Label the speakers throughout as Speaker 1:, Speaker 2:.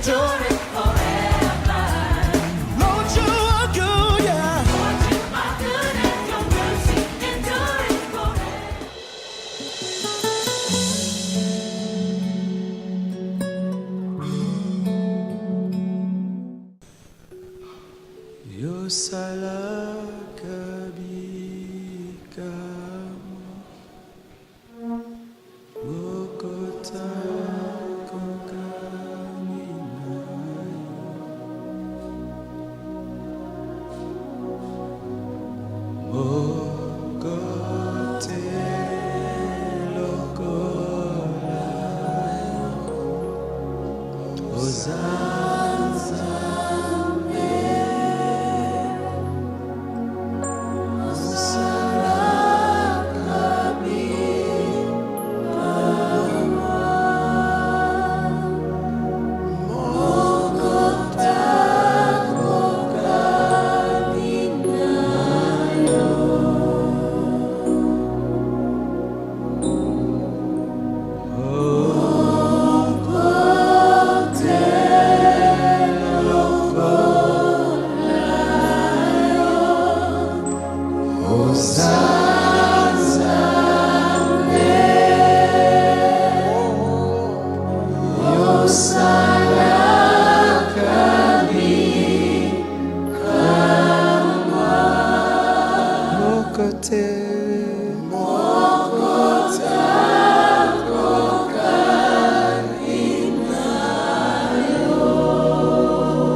Speaker 1: enduring forever.
Speaker 2: Lord, you are good, yeah.
Speaker 1: Lord, you are good and your mercy enduring forever.
Speaker 2: Yo salaka bika mokota kokanina mokote lokola ozanza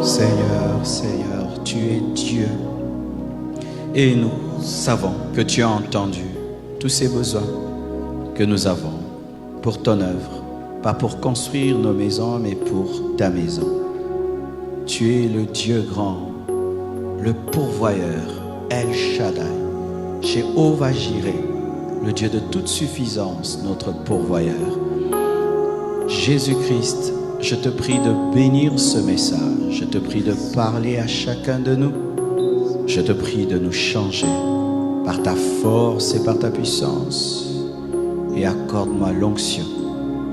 Speaker 2: Seigneur, Seigneur, tu es Dieu. Et nous savons que tu as entendu tous ces besoins que nous avons pour ton œuvre, pas pour construire nos maisons, mais pour ta maison. Tu es le Dieu grand, le pourvoyeur, El Shaddai, Jéhovah Jireh, le Dieu de toute suffisance, notre pourvoyeur. Jésus-Christ, je te prie de bénir ce message. Je te prie de parler à chacun de nous. Je te prie de nous changer par ta force et par ta puissance. Et accorde-moi l'onction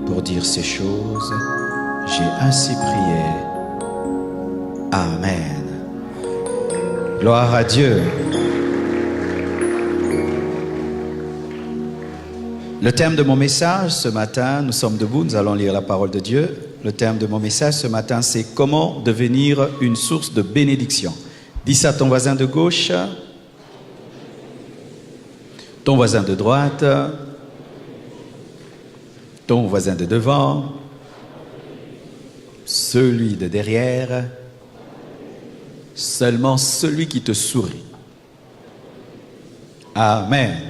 Speaker 2: pour dire ces choses. J'ai ainsi prié. Amen. Gloire à Dieu. Le thème de mon message ce matin, nous sommes debout, nous allons lire la parole de Dieu. Le thème de mon message ce matin, c'est comment devenir une source de bénédiction. Dis ça à ton voisin de gauche, ton voisin de droite, ton voisin de devant, celui de derrière, seulement celui qui te sourit. Amen.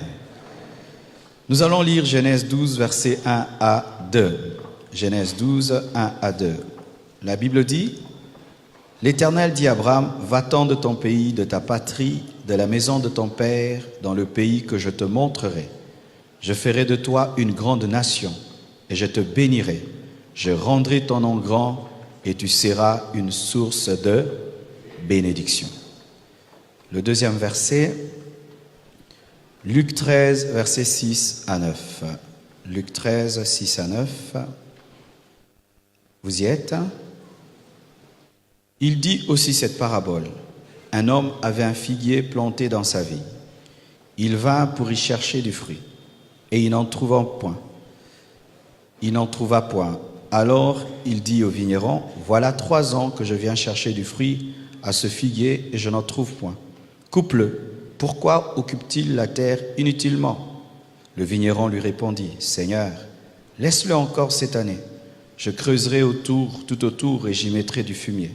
Speaker 2: Nous allons lire Genèse 12, versets 1 à 2. Genèse 12, 1 à 2. La Bible dit, « L'Éternel dit à Abraham, va-t'en de ton pays, de ta patrie, de la maison de ton père, dans le pays que je te montrerai. Je ferai de toi une grande nation, et je te bénirai. Je rendrai ton nom grand, et tu seras une source de bénédiction. » Le deuxième verset, Luc 13, versets 6 à 9. Luc 13, 6 à 9. Vous y êtes? Il dit aussi cette parabole. Un homme avait un figuier planté dans sa vigne. Il vint pour y chercher du fruit, et il n'en trouva point. Alors il dit au vigneron, voilà 3 ans que je viens chercher du fruit à ce figuier, et je n'en trouve point. Coupe-le. Pourquoi occupe-t-il la terre inutilement? Le vigneron lui répondit, Seigneur, laisse-le encore cette année. Je creuserai tout autour et j'y mettrai du fumier.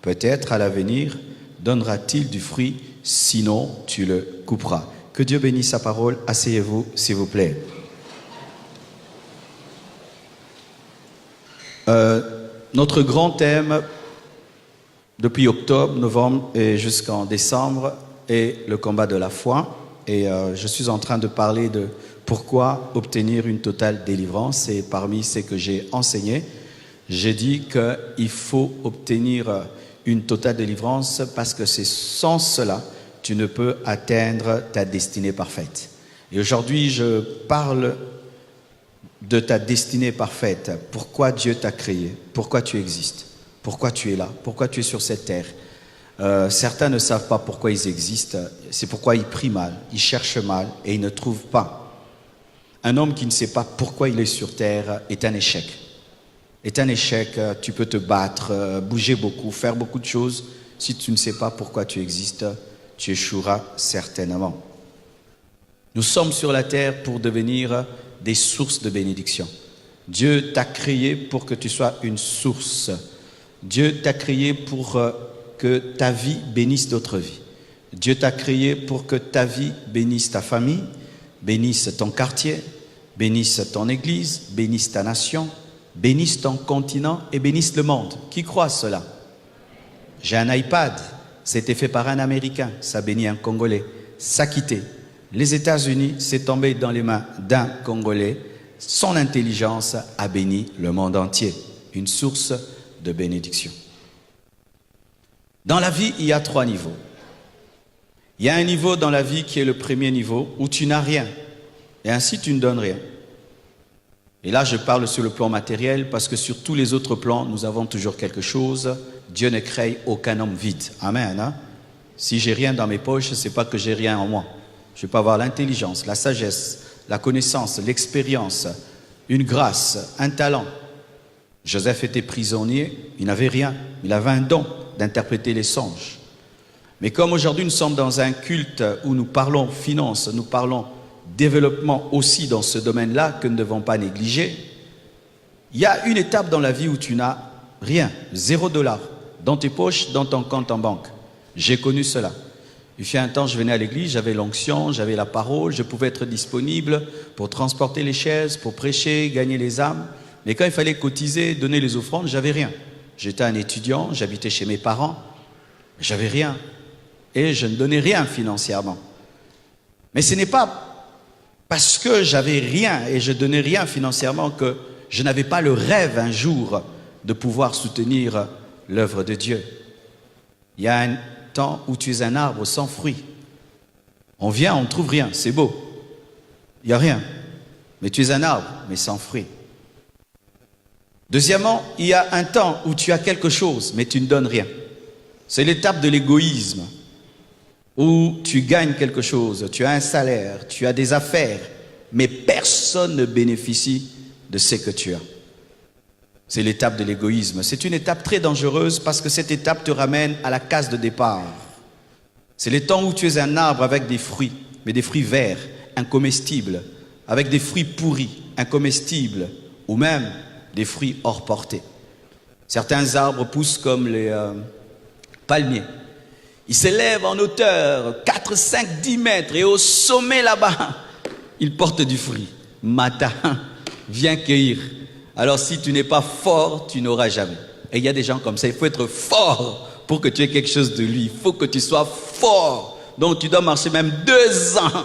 Speaker 2: Peut-être à l'avenir donnera-t-il du fruit, sinon tu le couperas. Que Dieu bénisse sa parole. Asseyez-vous, s'il vous plaît. Notre grand thème depuis octobre, novembre et jusqu'en décembre est le combat de la foi. Et je suis en train de parler de pourquoi obtenir une totale délivrance. Et parmi ce que j'ai enseigné, j'ai dit qu'il faut obtenir une totale délivrance parce que c'est sans cela, tu ne peux atteindre ta destinée parfaite. Et aujourd'hui, je parle de ta destinée parfaite. Pourquoi Dieu t'a créé? Pourquoi tu existes? pourquoi tu es là, pourquoi tu es sur cette terre. Certains ne savent pas pourquoi ils existent, c'est pourquoi ils prient mal, ils cherchent mal et ils ne trouvent pas. Un homme qui ne sait pas pourquoi il est sur terre est un échec. Est un échec, tu peux te battre, bouger beaucoup, faire beaucoup de choses. Si tu ne sais pas pourquoi tu existes, tu échoueras certainement. Nous sommes sur la terre pour devenir des sources de bénédiction. Dieu t'a créé pour que tu sois une source. Dieu t'a créé pour que ta vie bénisse d'autres vies. Dieu t'a créé pour que ta vie bénisse ta famille, bénisse ton quartier, bénisse ton église, bénisse ta nation, bénisse ton continent et bénisse le monde. Qui croit cela? J'ai un iPad, c'était fait par un Américain, ça bénit un Congolais. Ça a quitté les États-Unis, c'est tombé dans les mains d'un Congolais. Son intelligence a béni le monde entier. Une source de bénédiction. Dans la vie, il y a 3 niveaux. Il y a un niveau dans la vie qui est le premier niveau où tu n'as rien. Et ainsi, tu ne donnes rien. Et là, je parle sur le plan matériel parce que sur tous les autres plans, nous avons toujours quelque chose. Dieu ne crée aucun homme vide. Amen. Hein? Si j'ai rien dans mes poches, ce n'est pas que j'ai rien en moi. Je peux avoir l'intelligence, la sagesse, la connaissance, l'expérience, une grâce, un talent. Joseph était prisonnier, il n'avait rien. Il avait un don d'interpréter les songes. Mais comme aujourd'hui nous sommes dans un culte où nous parlons finance, nous parlons développement aussi dans ce domaine-là que nous ne devons pas négliger, il y a une étape dans la vie où tu n'as rien, $0 dans tes poches, dans ton compte en banque. J'ai connu cela. Il y a un temps, je venais à l'église, j'avais l'onction, j'avais la parole, je pouvais être disponible pour transporter les chaises, pour prêcher, gagner les âmes. Mais quand il fallait cotiser, donner les offrandes, j'avais rien. J'étais un étudiant, j'habitais chez mes parents, j'avais rien. Et je ne donnais rien financièrement. Mais ce n'est pas parce que j'avais rien et je donnais rien financièrement que je n'avais pas le rêve un jour de pouvoir soutenir l'œuvre de Dieu. Il y a un temps où tu es un arbre sans fruits. On vient, on ne trouve rien, c'est beau. Il n'y a rien. Mais tu es un arbre, mais sans fruits. Deuxièmement, il y a un temps où tu as quelque chose, mais tu ne donnes rien. C'est l'étape de l'égoïsme, où tu gagnes quelque chose, tu as un salaire, tu as des affaires, mais personne ne bénéficie de ce que tu as. C'est l'étape de l'égoïsme. C'est une étape très dangereuse parce que cette étape te ramène à la case de départ. C'est le temps où tu es un arbre avec des fruits, mais des fruits verts, incomestibles, avec des fruits pourris, incomestibles, ou même des fruits hors portée. Certains arbres poussent comme les palmiers. Ils s'élèvent en hauteur, 4, 5, 10 mètres, et au sommet là-bas, ils portent du fruit. Matin, viens cueillir. Alors si tu n'es pas fort, tu n'auras jamais. Et il y a des gens comme ça, il faut être fort pour que tu aies quelque chose de lui. Il faut que tu sois fort. Donc tu dois marcher même 2 ans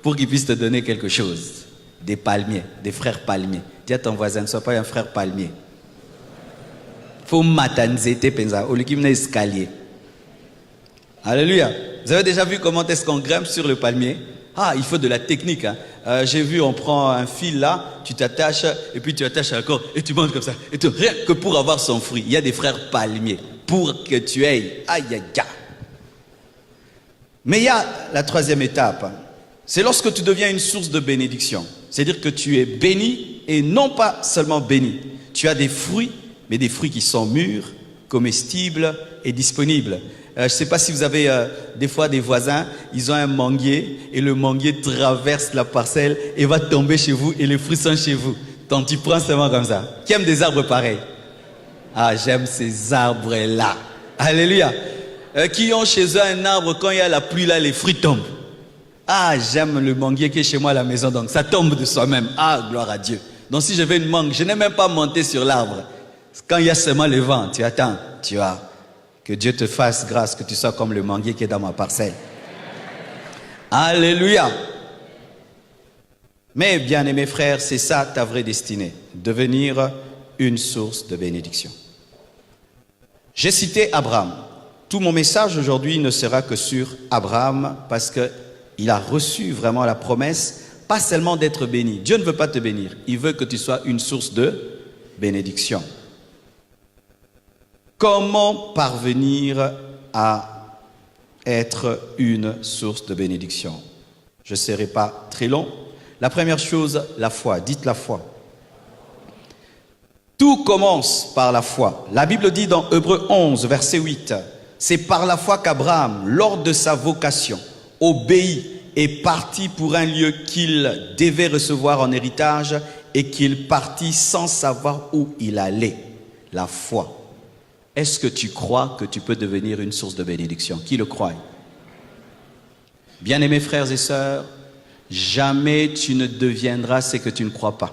Speaker 2: pour qu'il puisse te donner quelque chose. Des palmiers, des frères palmiers. Dis à ton voisin, ne sois pas un frère palmier. Faut matanzete penza, au lieu qu'il escalier. Alléluia. Vous avez déjà vu comment est-ce qu'on grimpe sur le palmier? Ah, il faut de la technique. Hein. J'ai vu, on prend un fil là, tu t'attaches, et puis tu attaches à la corde, et tu montes comme ça. Et rien que pour avoir son fruit. Il y a des frères palmiers. Pour que tu aies. Aïe, aïe, aïe. Mais il y a la 3e étape. C'est lorsque tu deviens une source de bénédiction. C'est-à-dire que tu es béni, et non pas seulement béni. Tu as des fruits, mais des fruits qui sont mûrs, comestibles et disponibles. Je ne sais pas si vous avez des fois des voisins, ils ont un manguier et le manguier traverse la parcelle et va tomber chez vous et les fruits sont chez vous. Donc tu prends seulement comme ça. Qui aime des arbres pareils? Ah, j'aime ces arbres-là. Alléluia. Qui ont chez eux un arbre, quand il y a la pluie là, les fruits tombent. Ah, j'aime le manguier qui est chez moi à la maison, donc ça tombe de soi-même. Ah, gloire à Dieu. Donc si je veux une mangue, je n'ai même pas monté sur l'arbre. Quand il y a seulement le vent, tu attends, tu as. Que Dieu te fasse grâce, que tu sois comme le manguier qui est dans ma parcelle. Alléluia. Mais bien aimés frères, c'est ça ta vraie destinée. Devenir une source de bénédiction. J'ai cité Abraham. Tout mon message aujourd'hui ne sera que sur Abraham parce qu'il a reçu vraiment la promesse, pas seulement d'être béni. Dieu ne veut pas te bénir. Il veut que tu sois une source de bénédiction. Comment parvenir à être une source de bénédiction? Je ne serai pas très long. La première chose, la foi. Dites la foi. Tout commence par la foi. La Bible dit dans Hébreux 11, verset 8, c'est par la foi qu'Abraham, lors de sa vocation, obéit et partit pour un lieu qu'il devait recevoir en héritage et qu'il partit sans savoir où il allait. La foi. Est-ce que tu crois que tu peux devenir une source de bénédiction? Qui le croit? Bien-aimés frères et sœurs, jamais tu ne deviendras ce que tu ne crois pas.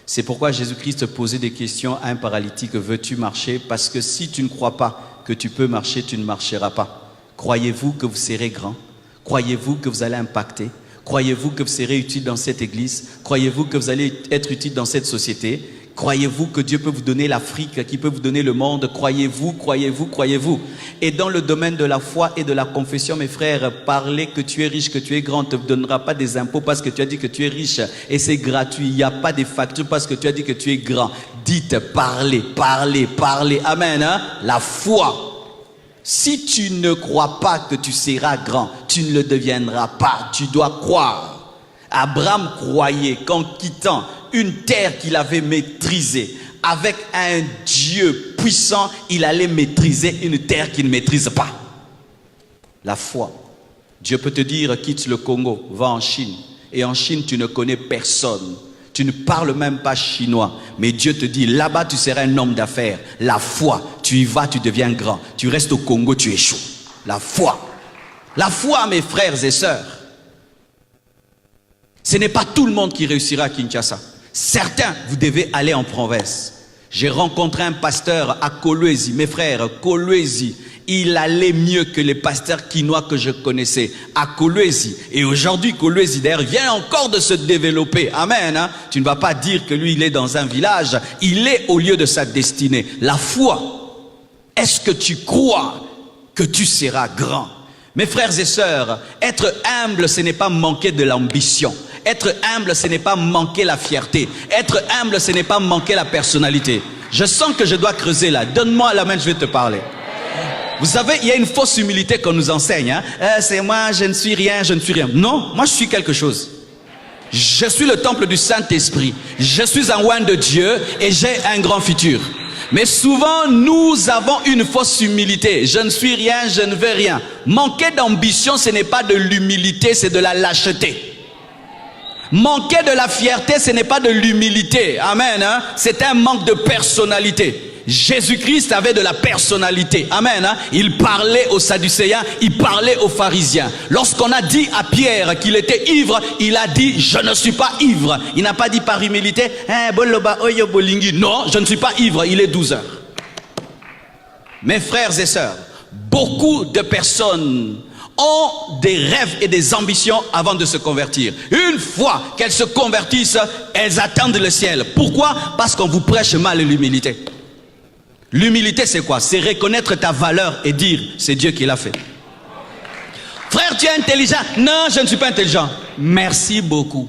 Speaker 2: C'est pourquoi Jésus-Christ posait des questions à un paralytique, veux-tu marcher? Parce que si tu ne crois pas que tu peux marcher, tu ne marcheras pas. Croyez-vous que vous serez grand? Croyez-vous que vous allez impacter? Croyez-vous que vous serez utile dans cette église? Croyez-vous que vous allez être utile dans cette société? Croyez-vous que Dieu peut vous donner l'Afrique, qu'il peut vous donner le monde? Croyez-vous, croyez-vous, croyez-vous? Et dans le domaine de la foi et de la confession, mes frères, parler que tu es riche, que tu es grand, ne te donnera pas des impôts parce que tu as dit que tu es riche et c'est gratuit. Il n'y a pas de facture parce que tu as dit que tu es grand. Dites, parlez, parlez, parlez. Amen. Hein? La foi. Si tu ne crois pas que tu seras grand, tu ne le deviendras pas. Tu dois croire. Abraham croyait qu'en quittant une terre qu'il avait maîtrisée, avec un Dieu puissant, il allait maîtriser une terre qu'il ne maîtrise pas. La foi. Dieu peut te dire, quitte le Congo, va en Chine. Et en Chine, tu ne connais personne. Tu ne parles même pas chinois. Mais Dieu te dit, là-bas, tu seras un homme d'affaires. La foi. Tu y vas, tu deviens grand. Tu restes au Congo, tu échoues. La foi. La foi, mes frères et sœurs. Ce n'est pas tout le monde qui réussira à Kinshasa. Certains, vous devez aller en province. J'ai rencontré un pasteur à Kolwezi. Mes frères, Kolwezi, il allait mieux que les pasteurs quinois que je connaissais à Kolwezi. Et aujourd'hui, Kolwezi, d'ailleurs, vient encore de se développer. Amen. Hein? Tu ne vas pas dire que lui, il est dans un village. Il est au lieu de sa destinée. La foi. Est-ce que tu crois que tu seras grand? Mes frères et sœurs, être humble, ce n'est pas manquer de l'ambition. Être humble, ce n'est pas manquer la fierté. Être humble, ce n'est pas manquer la personnalité. Je sens que je dois creuser là. Donne-moi la main, je vais te parler. Vous savez, il y a une fausse humilité qu'on nous enseigne. Hein? C'est moi, je ne suis rien, je ne suis rien. Non, moi je suis quelque chose. Je suis le temple du Saint-Esprit. Je suis un oint de Dieu et j'ai un grand futur. Mais souvent, nous avons une fausse humilité. Je ne suis rien, je ne veux rien. Manquer d'ambition, ce n'est pas de l'humilité, c'est de la lâcheté. Manquer de la fierté, ce n'est pas de l'humilité. Amen. Hein? C'est un manque de personnalité. Jésus-Christ avait de la personnalité. Amen. Hein? Il parlait aux Sadducéens, il parlait aux pharisiens. Lorsqu'on a dit à Pierre qu'il était ivre, il a dit, je ne suis pas ivre. Il n'a pas dit par humilité, non, je ne suis pas ivre, il est 12 heures. Mes frères et sœurs, beaucoup de personnes ont des rêves et des ambitions avant de se convertir. Une fois qu'elles se convertissent, elles attendent le ciel. Pourquoi? Parce qu'on vous prêche mal l'humilité. L'humilité, c'est quoi? C'est reconnaître ta valeur et dire, c'est Dieu qui l'a fait. Frère, tu es intelligent. Non, je ne suis pas intelligent. Merci beaucoup.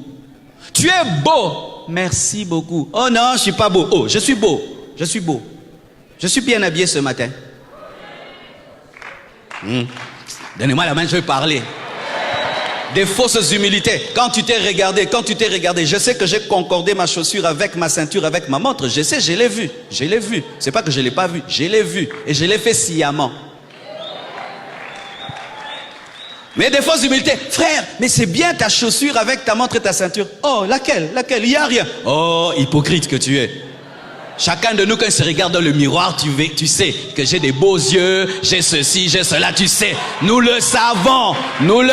Speaker 2: Tu es beau. Merci beaucoup. Oh non, je ne suis pas beau. Oh, je suis beau. Je suis beau. Je suis bien habillé ce matin. Donnez-moi la main, je vais parler. Des fausses humilités. Quand tu t'es regardé, je sais que j'ai concordé ma chaussure avec ma ceinture, avec ma montre. Je sais, je l'ai vu. C'est pas que je l'ai pas vu, je l'ai vu. Et je l'ai fait sciemment. Mais des fausses humilités. Frère, mais c'est bien ta chaussure avec ta montre et ta ceinture. Oh, laquelle? Il n'y a rien. Oh, hypocrite que tu es. Chacun de nous, quand il se regarde dans le miroir, tu sais que j'ai des beaux yeux, j'ai ceci, j'ai cela, tu sais. Nous le savons. Nous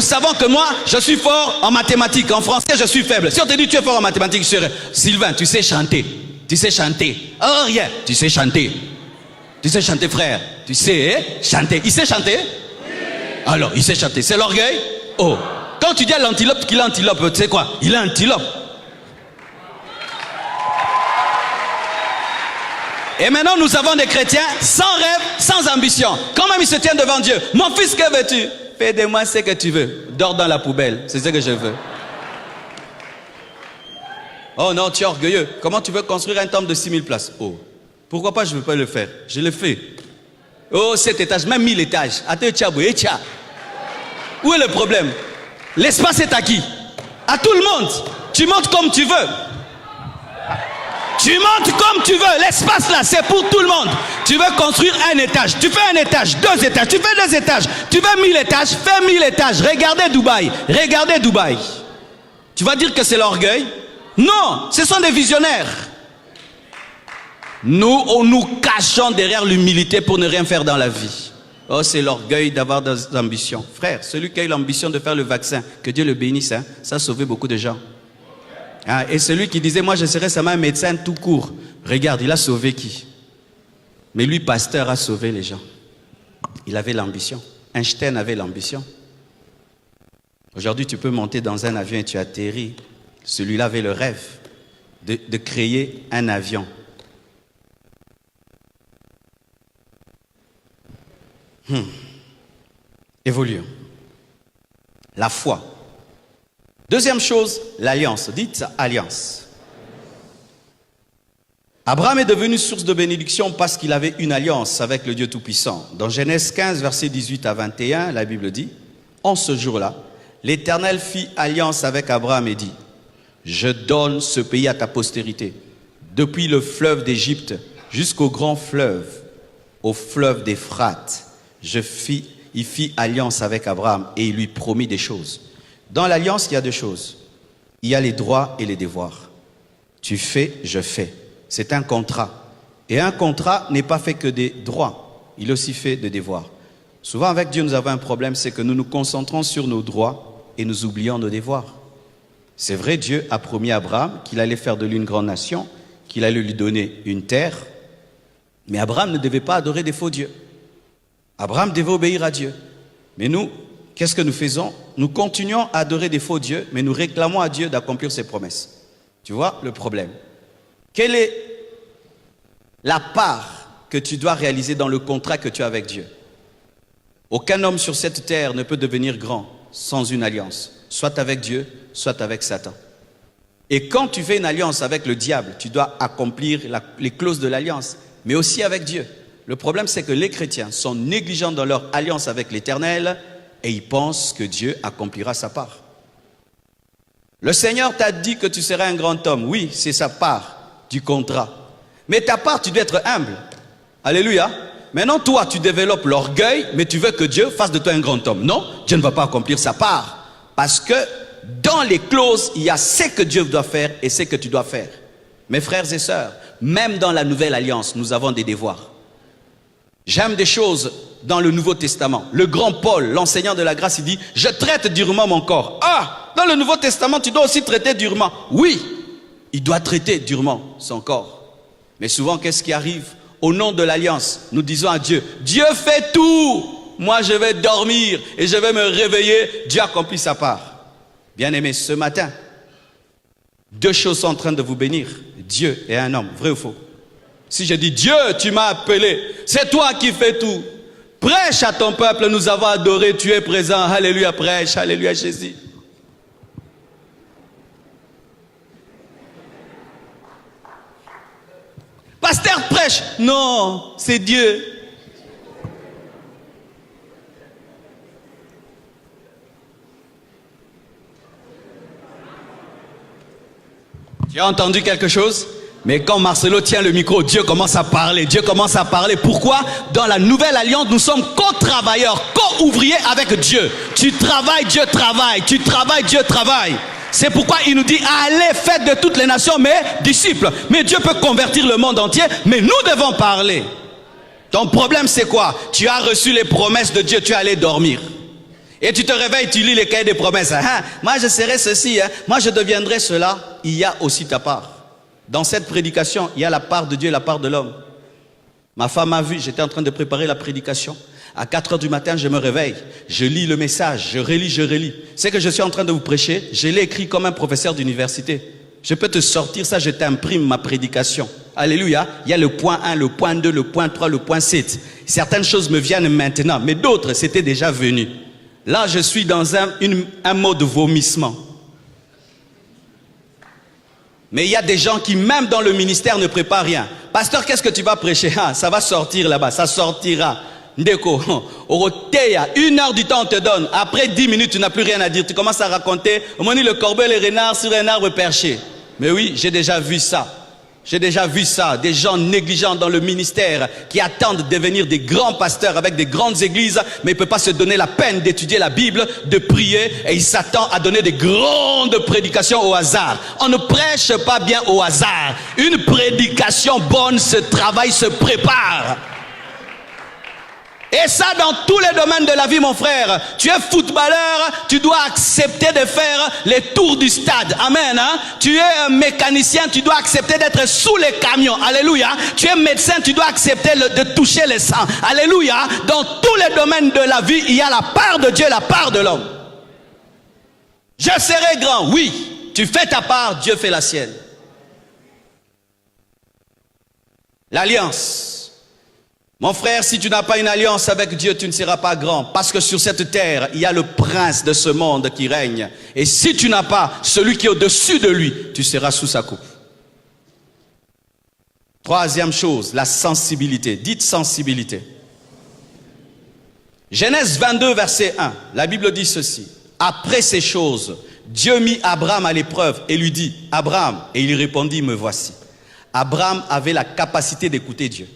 Speaker 2: savons que moi, je suis fort en mathématiques. En français, je suis faible. Si on te dit tu es fort en mathématiques, je serais Sylvain, tu sais chanter. Oh, rien. Tu sais chanter, frère. Tu sais chanter. Il sait chanter? Oui. Alors, il sait chanter. C'est l'orgueil? Oh. Quand tu dis à l'antilope qu'il est antilope, tu sais quoi? Il est antilope. Et maintenant, nous avons des chrétiens sans rêve, sans ambition. Quand même, ils se tiennent devant Dieu. Mon fils, que veux-tu? Fais de moi ce que tu veux. Dors dans la poubelle. C'est ce que je veux. Oh non, tu es orgueilleux. Comment tu veux construire un temple de 6000 places? Oh.
Speaker 3: Pourquoi pas je ne veux pas le faire? Je le fais. Oh, 7 étages, même 1000 étages. Où est le problème? L'espace est à qui? À tout le monde. Tu montes comme tu veux. Tu montes comme tu veux. L'espace là, c'est pour tout le monde. Tu veux construire un étage. Tu fais un étage, 2 étages. Tu fais 2 étages. Tu veux 1000 étages. Fais 1000 étages. Regardez Dubaï. Regardez Dubaï. Tu vas dire que c'est l'orgueil? Non, ce sont des visionnaires. Nous cachons derrière l'humilité pour ne rien faire dans la vie. Oh, c'est l'orgueil d'avoir des ambitions. Frère, celui qui a eu l'ambition de faire le vaccin, que Dieu le bénisse, hein, ça a sauvé beaucoup de gens. Ah, et celui qui disait, moi je serai seulement un médecin tout court. Regarde, il a sauvé qui? Mais lui, pasteur, a sauvé les gens. Il avait l'ambition. Einstein avait l'ambition. Aujourd'hui, tu peux monter dans un avion et tu atterris. Celui-là avait le rêve de créer un avion. Évoluons. La foi. Deuxième chose, l'alliance. Dites alliance. Abraham est devenu source de bénédiction parce qu'il avait une alliance avec le Dieu Tout-Puissant. Dans Genèse 15, versets 18 à 21, la Bible dit, en ce jour-là, l'Éternel fit alliance avec Abraham et dit, je donne ce pays à ta postérité, depuis le fleuve d'Égypte jusqu'au grand fleuve, au fleuve d'Éphrate. Il fit alliance avec Abraham et il lui promit des choses. Dans l'alliance, il y a 2 choses. Il y a les droits et les devoirs. Tu fais, je fais. C'est un contrat. Et un contrat n'est pas fait que des droits. Il est aussi fait de devoirs. Souvent avec Dieu, nous avons un problème, c'est que nous nous concentrons sur nos droits et nous oublions nos devoirs. C'est vrai, Dieu a promis à Abraham qu'il allait faire de lui une grande nation, qu'il allait lui donner une terre. Mais Abraham ne devait pas adorer des faux dieux. Abraham devait obéir à Dieu. Mais nous, qu'est-ce que nous faisons? Nous continuons à adorer des faux dieux, mais nous réclamons à Dieu d'accomplir ses promesses. Tu vois le problème? Quelle est la part que tu dois réaliser dans le contrat que tu as avec Dieu? Aucun homme sur cette terre ne peut devenir grand sans une alliance, soit avec Dieu, soit avec Satan. Et quand tu fais une alliance avec le diable, tu dois accomplir les clauses de l'alliance, mais aussi avec Dieu. Le problème, c'est que les chrétiens sont négligents dans leur alliance avec l'Éternel et ils pensent que Dieu accomplira sa part. Le Seigneur t'a dit que tu serais un grand homme. Oui, c'est sa part du contrat. Mais ta part, tu dois être humble. Alléluia. Maintenant, toi, tu développes l'orgueil, mais tu veux que Dieu fasse de toi un grand homme. Non, Dieu ne va pas accomplir sa part. Parce que dans les clauses, il y a ce que Dieu doit faire et ce que tu dois faire. Mes frères et sœurs, même dans la nouvelle alliance, nous avons des devoirs. J'aime des choses dans le Nouveau Testament. Le grand Paul, l'enseignant de la grâce, il dit, je traite durement mon corps. Ah, dans le Nouveau Testament, tu dois aussi traiter durement. Oui, il doit traiter durement son corps. Mais souvent, qu'est-ce qui arrive? Au nom de l'alliance, nous disons à Dieu, Dieu fait tout. Moi, je vais dormir et je vais me réveiller. Dieu accomplit sa part. Bien-aimés, ce matin, 2 choses sont en train de vous bénir. Dieu et un homme, vrai ou faux? Si je dis Dieu, tu m'as appelé, c'est toi qui fais tout. Prêche à ton peuple, nous avons adoré, tu es présent. Alléluia, prêche, alléluia Jésus. Pasteur prêche. Non, c'est Dieu. Tu as entendu quelque chose? Mais quand Marcelo tient le micro, Dieu commence à parler. Dieu commence à parler. Pourquoi? Dans la nouvelle alliance, nous sommes co-travailleurs, co-ouvriers avec Dieu. Tu travailles, Dieu travaille. Tu travailles, Dieu travaille. C'est pourquoi il nous dit, allez, faites de toutes les nations mes disciples. Mais Dieu peut convertir le monde entier, mais nous devons parler. Ton problème, c'est quoi? Tu as reçu les promesses de Dieu, tu es allé dormir. Et tu te réveilles, tu lis les cahiers des promesses. Ah, moi, je serai ceci, hein. Moi, je deviendrai cela. Il y a aussi ta part. Dans cette prédication, il y a la part de Dieu et la part de l'homme. Ma femme a vu, j'étais en train de préparer la prédication. À 4 heures du matin, je me réveille. Je lis le message, je relis. C'est que je suis en train de vous prêcher, je l'ai écrit comme un professeur d'université. Je peux te sortir ça, je t'imprime ma prédication. Alléluia. Il y a le point 1, le point 2, le point 3, le point 7. Certaines choses me viennent maintenant, mais d'autres, c'était déjà venu. Là, je suis dans un mode vomissement. Mais il y a des gens qui, même dans le ministère, ne préparent rien. Pasteur, qu'est-ce que tu vas prêcher? Ah, ça va sortir là-bas, ça sortira. Ndeko, Oroteya, 1 heure du temps on te donne. Après 10 minutes, tu n'as plus rien à dire. Tu commences à raconter, on m'a dit le corbeau et les renards sur un arbre perché. Mais oui, j'ai déjà vu ça. J'ai déjà vu ça, des gens négligents dans le ministère qui attendent de devenir des grands pasteurs avec des grandes églises, mais ils ne peuvent pas se donner la peine d'étudier la Bible, de prier, et ils s'attendent à donner des grandes prédications au hasard. On ne prêche pas bien au hasard. Une prédication bonne, ce travail se prépare. Et ça dans tous les domaines de la vie, mon frère. Tu es footballeur, tu dois accepter de faire les tours du stade. Amen. Hein? Tu es un mécanicien, tu dois accepter d'être sous les camions. Alléluia. Tu es médecin, tu dois accepter de toucher le sang. Alléluia. Dans tous les domaines de la vie, il y a la part de Dieu et la part de l'homme. Je serai grand, oui. Tu fais ta part, Dieu fait la sienne. L'alliance. Mon frère, si tu n'as pas une alliance avec Dieu, tu ne seras pas grand. Parce que sur cette terre, il y a le prince de ce monde qui règne. Et si tu n'as pas celui qui est au-dessus de lui, tu seras sous sa coupe. Troisième chose, la sensibilité. Dites sensibilité. Genèse 22, verset 1. La Bible dit ceci. Après ces choses, Dieu mit Abraham à l'épreuve et lui dit, Abraham, et il répondit, me voici. Abraham avait la capacité d'écouter Dieu.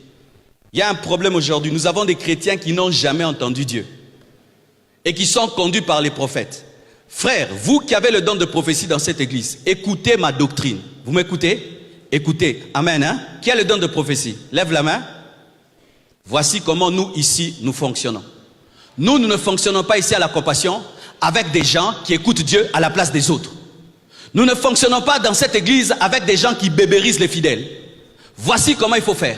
Speaker 3: Il y a un problème aujourd'hui. Nous avons des chrétiens qui n'ont jamais entendu Dieu et qui sont conduits par les prophètes. Frères, vous qui avez le don de prophétie dans cette église, écoutez ma doctrine. Vous m'écoutez? Écoutez. Amen. Hein? Qui a le don de prophétie? Lève la main. Voici comment nous ici, nous fonctionnons. Nous ne fonctionnons pas ici à la compassion avec des gens qui écoutent Dieu à la place des autres. Nous ne fonctionnons pas dans cette église avec des gens qui bébérisent les fidèles. Voici comment il faut faire.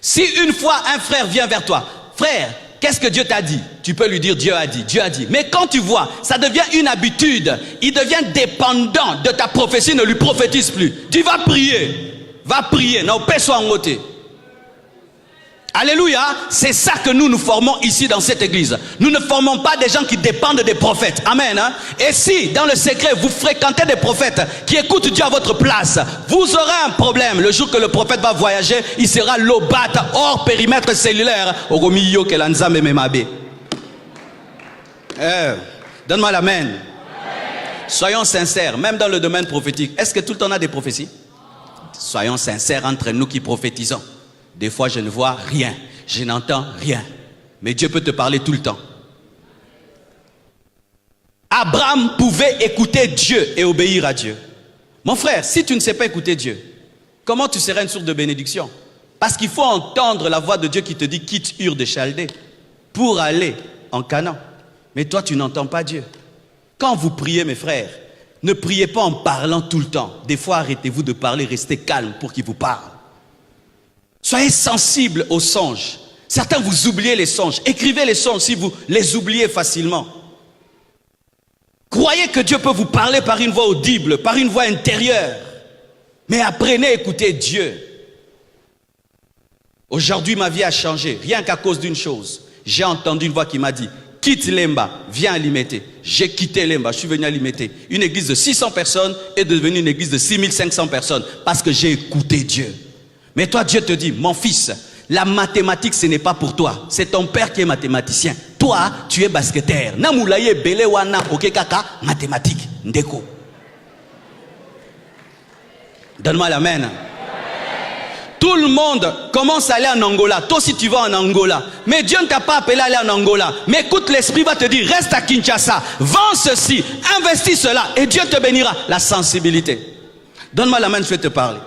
Speaker 3: Si une fois un frère vient vers toi, frère, qu'est-ce que Dieu t'a dit? Tu peux lui dire Dieu a dit, Dieu a dit. Mais quand tu vois, ça devient une habitude, il devient dépendant de ta prophétie, ne lui prophétise plus. Tu vas prier, non, paix soit en côté. Alléluia, c'est ça que nous formons ici dans cette église. Nous ne formons pas des gens qui dépendent des prophètes. Amen. Hein? Et si, dans le secret, vous fréquentez des prophètes qui écoutent Dieu à votre place, vous aurez un problème. Le jour que le prophète va voyager, il sera lobat hors périmètre cellulaire. Donne-moi l'amen. Soyons sincères, même dans le domaine prophétique. Est-ce que tout le temps on a des prophéties? Soyons sincères entre nous qui prophétisons. Des fois, je ne vois rien, je n'entends rien. Mais Dieu peut te parler tout le temps. Abraham pouvait écouter Dieu et obéir à Dieu. Mon frère, si tu ne sais pas écouter Dieu, comment tu seras une source de bénédiction? Parce qu'il faut entendre la voix de Dieu qui te dit quitte Ur de Chaldée pour aller en Canaan. Mais toi, tu n'entends pas Dieu. Quand vous priez, mes frères, ne priez pas en parlant tout le temps. Des fois, arrêtez-vous de parler, restez calme pour qu'il vous parle. Soyez sensibles aux songes. Certains vous oubliez les songes. Écrivez les songes si vous les oubliez facilement. Croyez que Dieu peut vous parler par une voix audible, par une voix intérieure. Mais apprenez à écouter Dieu. Aujourd'hui, ma vie a changé. Rien qu'à cause d'une chose. J'ai entendu une voix qui m'a dit, quitte Lemba, viens à Limete. J'ai quitté Lemba, je suis venu à Limete. Une église de 600 personnes est devenue une église de 6500 personnes parce que j'ai écouté Dieu. Mais toi, Dieu te dit, mon fils, la mathématique, ce n'est pas pour toi. C'est ton père qui est mathématicien. Toi, tu es basketteur. Namoulaye bele wana okekaka mathématique. Ndeko. Donne-moi l'amen. Tout le monde commence à aller en Angola. Toi aussi, tu vas en Angola. Mais Dieu ne t'a pas appelé à aller en Angola. Mais écoute, l'esprit va te dire, reste à Kinshasa. Vends ceci, investis cela. Et Dieu te bénira. La sensibilité. Donne-moi la main, je vais te parler.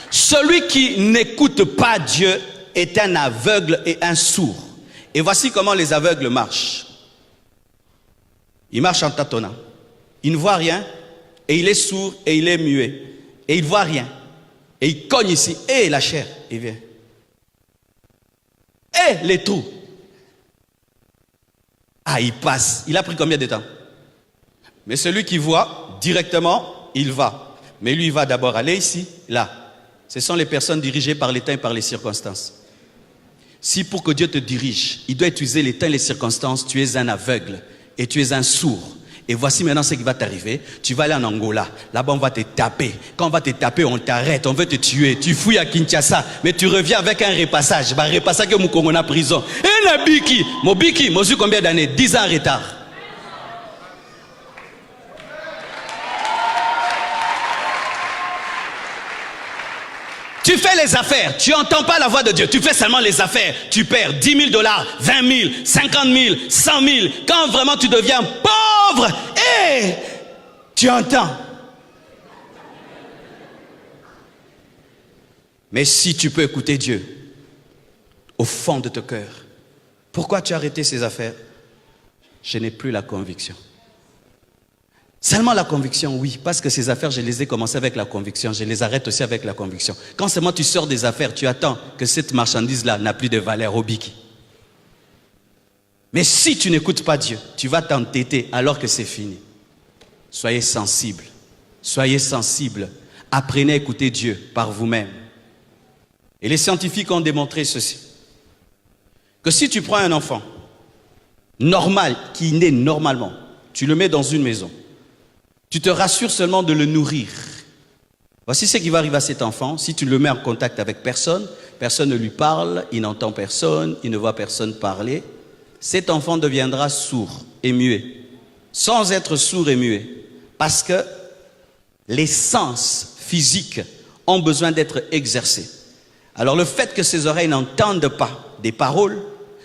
Speaker 3: Celui qui n'écoute pas Dieu est un aveugle et un sourd. Et voici comment les aveugles marchent. Ils marchent en tâtonnant. Il ne voit rien. Et il est sourd et il est muet. Et il ne voit rien. Et il cogne ici. Et la chair, il vient. Et les trous. Ah, il passe. Il a pris combien de temps? Mais celui qui voit directement, il va. Mais lui, il va d'abord aller ici, là. Ce sont les personnes dirigées par les temps et par les circonstances. Si pour que Dieu te dirige, il doit utiliser les temps et les circonstances, tu es un aveugle et tu es un sourd. Et voici maintenant ce qui va t'arriver. Tu vas aller en Angola. Là-bas, on va te taper. Quand on va te taper, on t'arrête. On veut te tuer. Tu fouilles à Kinshasa. Mais tu reviens avec un repassage. Bah, repassage que Moukongo na prison. Et la Biki. Mon Biki, moi, j'ai combien d'années? 10 ans en retard. Tu fais les affaires, tu n'entends pas la voix de Dieu, tu fais seulement les affaires, tu perds 10 000 $, 20 000, 50 000, 100 000. Quand vraiment tu deviens pauvre, tu entends. Mais si tu peux écouter Dieu au fond de ton cœur, pourquoi tu as arrêté ces affaires? Je n'ai plus la conviction. Seulement la conviction, oui, parce que ces affaires, je les ai commencées avec la conviction, je les arrête aussi avec la conviction. Quand seulement tu sors des affaires, tu attends que cette marchandise-là n'a plus de valeur au Biki. Mais si tu n'écoutes pas Dieu, tu vas t'entêter alors que c'est fini. Soyez sensibles, apprenez à écouter Dieu par vous-même. Et les scientifiques ont démontré ceci, que si tu prends un enfant normal, qui naît normalement, tu le mets dans une maison, tu te rassures seulement de le nourrir. Voici ce qui va arriver à cet enfant. Si tu le mets en contact avec personne, personne ne lui parle, il n'entend personne, il ne voit personne parler. Cet enfant deviendra sourd et muet, sans être sourd et muet, parce que les sens physiques ont besoin d'être exercés. Alors le fait que ses oreilles n'entendent pas des paroles,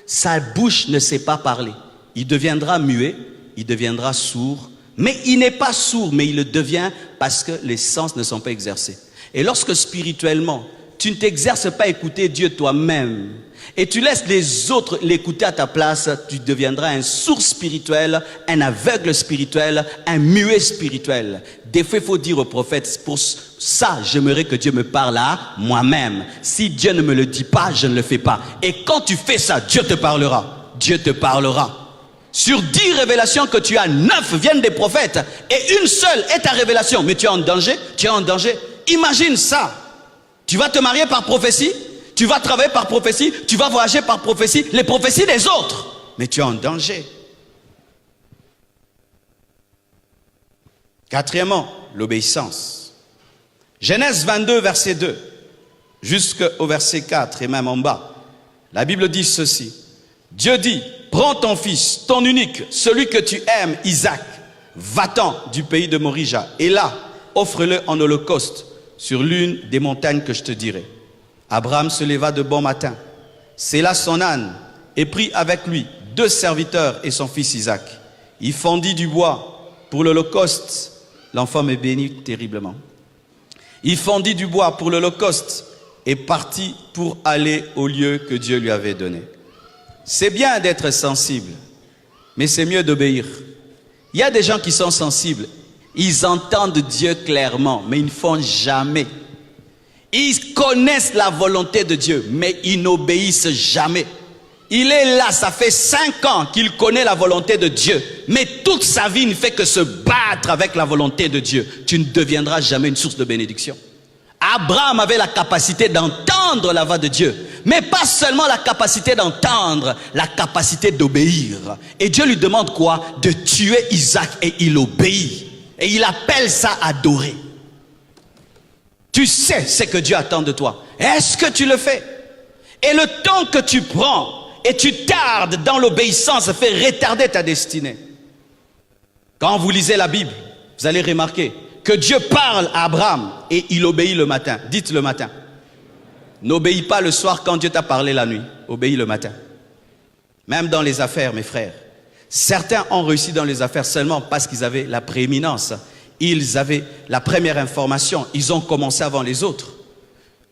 Speaker 3: sa bouche ne sait pas parler. Il deviendra muet, il deviendra sourd. Mais il n'est pas sourd, mais il le devient parce que les sens ne sont pas exercés. Et lorsque spirituellement, tu ne t'exerces pas à écouter Dieu toi-même, et tu laisses les autres l'écouter à ta place, tu deviendras un sourd spirituel, un aveugle spirituel, un muet spirituel. Des fois, il faut dire au prophète, pour ça, j'aimerais que Dieu me parle à moi-même. Si Dieu ne me le dit pas, je ne le fais pas. Et quand tu fais ça, Dieu te parlera. Dieu te parlera. Sur 10 révélations que tu as, 9 viennent des prophètes et une seule est ta révélation. Mais tu es en danger, tu es en danger. Imagine ça. Tu vas te marier par prophétie, tu vas travailler par prophétie, tu vas voyager par prophétie, les prophéties des autres. Mais tu es en danger. Quatrièmement, l'obéissance. Genèse 22, verset 2, jusqu'au verset 4 et même en bas. La Bible dit ceci. Dieu dit, prends ton fils, ton unique, celui que tu aimes, Isaac, va-t'en du pays de Morija, et là, offre-le en holocauste sur l'une des montagnes que je te dirai. Abraham se leva de bon matin, sella son âne, et prit avec lui 2 serviteurs et son fils Isaac. Il fendit du bois pour l'holocauste. L'enfant me bénit terriblement. Il fendit du bois pour l'holocauste et partit pour aller au lieu que Dieu lui avait donné. C'est bien d'être sensible, mais c'est mieux d'obéir. Il y a des gens qui sont sensibles, ils entendent Dieu clairement, mais ils ne font jamais. Ils connaissent la volonté de Dieu, mais ils n'obéissent jamais. Il est là, ça fait 5 ans qu'il connaît la volonté de Dieu, mais toute sa vie ne fait que se battre avec la volonté de Dieu. Tu ne deviendras jamais une source de bénédiction. Abraham avait la capacité d'entendre la voix de Dieu, mais pas seulement la capacité d'entendre, la capacité d'obéir. Et Dieu lui demande quoi? De tuer Isaac, et il obéit. Et il appelle ça adorer. Tu sais ce que Dieu attend de toi. Est-ce que tu le fais? Et le temps que tu prends et tu tardes dans l'obéissance fait retarder ta destinée. Quand vous lisez la Bible, vous allez remarquer que Dieu parle à Abraham et il obéit le matin. Dites le matin. N'obéis pas le soir quand Dieu t'a parlé la nuit. Obéis le matin. Même dans les affaires, mes frères. Certains ont réussi dans les affaires seulement parce qu'ils avaient la prééminence. Ils avaient la première information. Ils ont commencé avant les autres.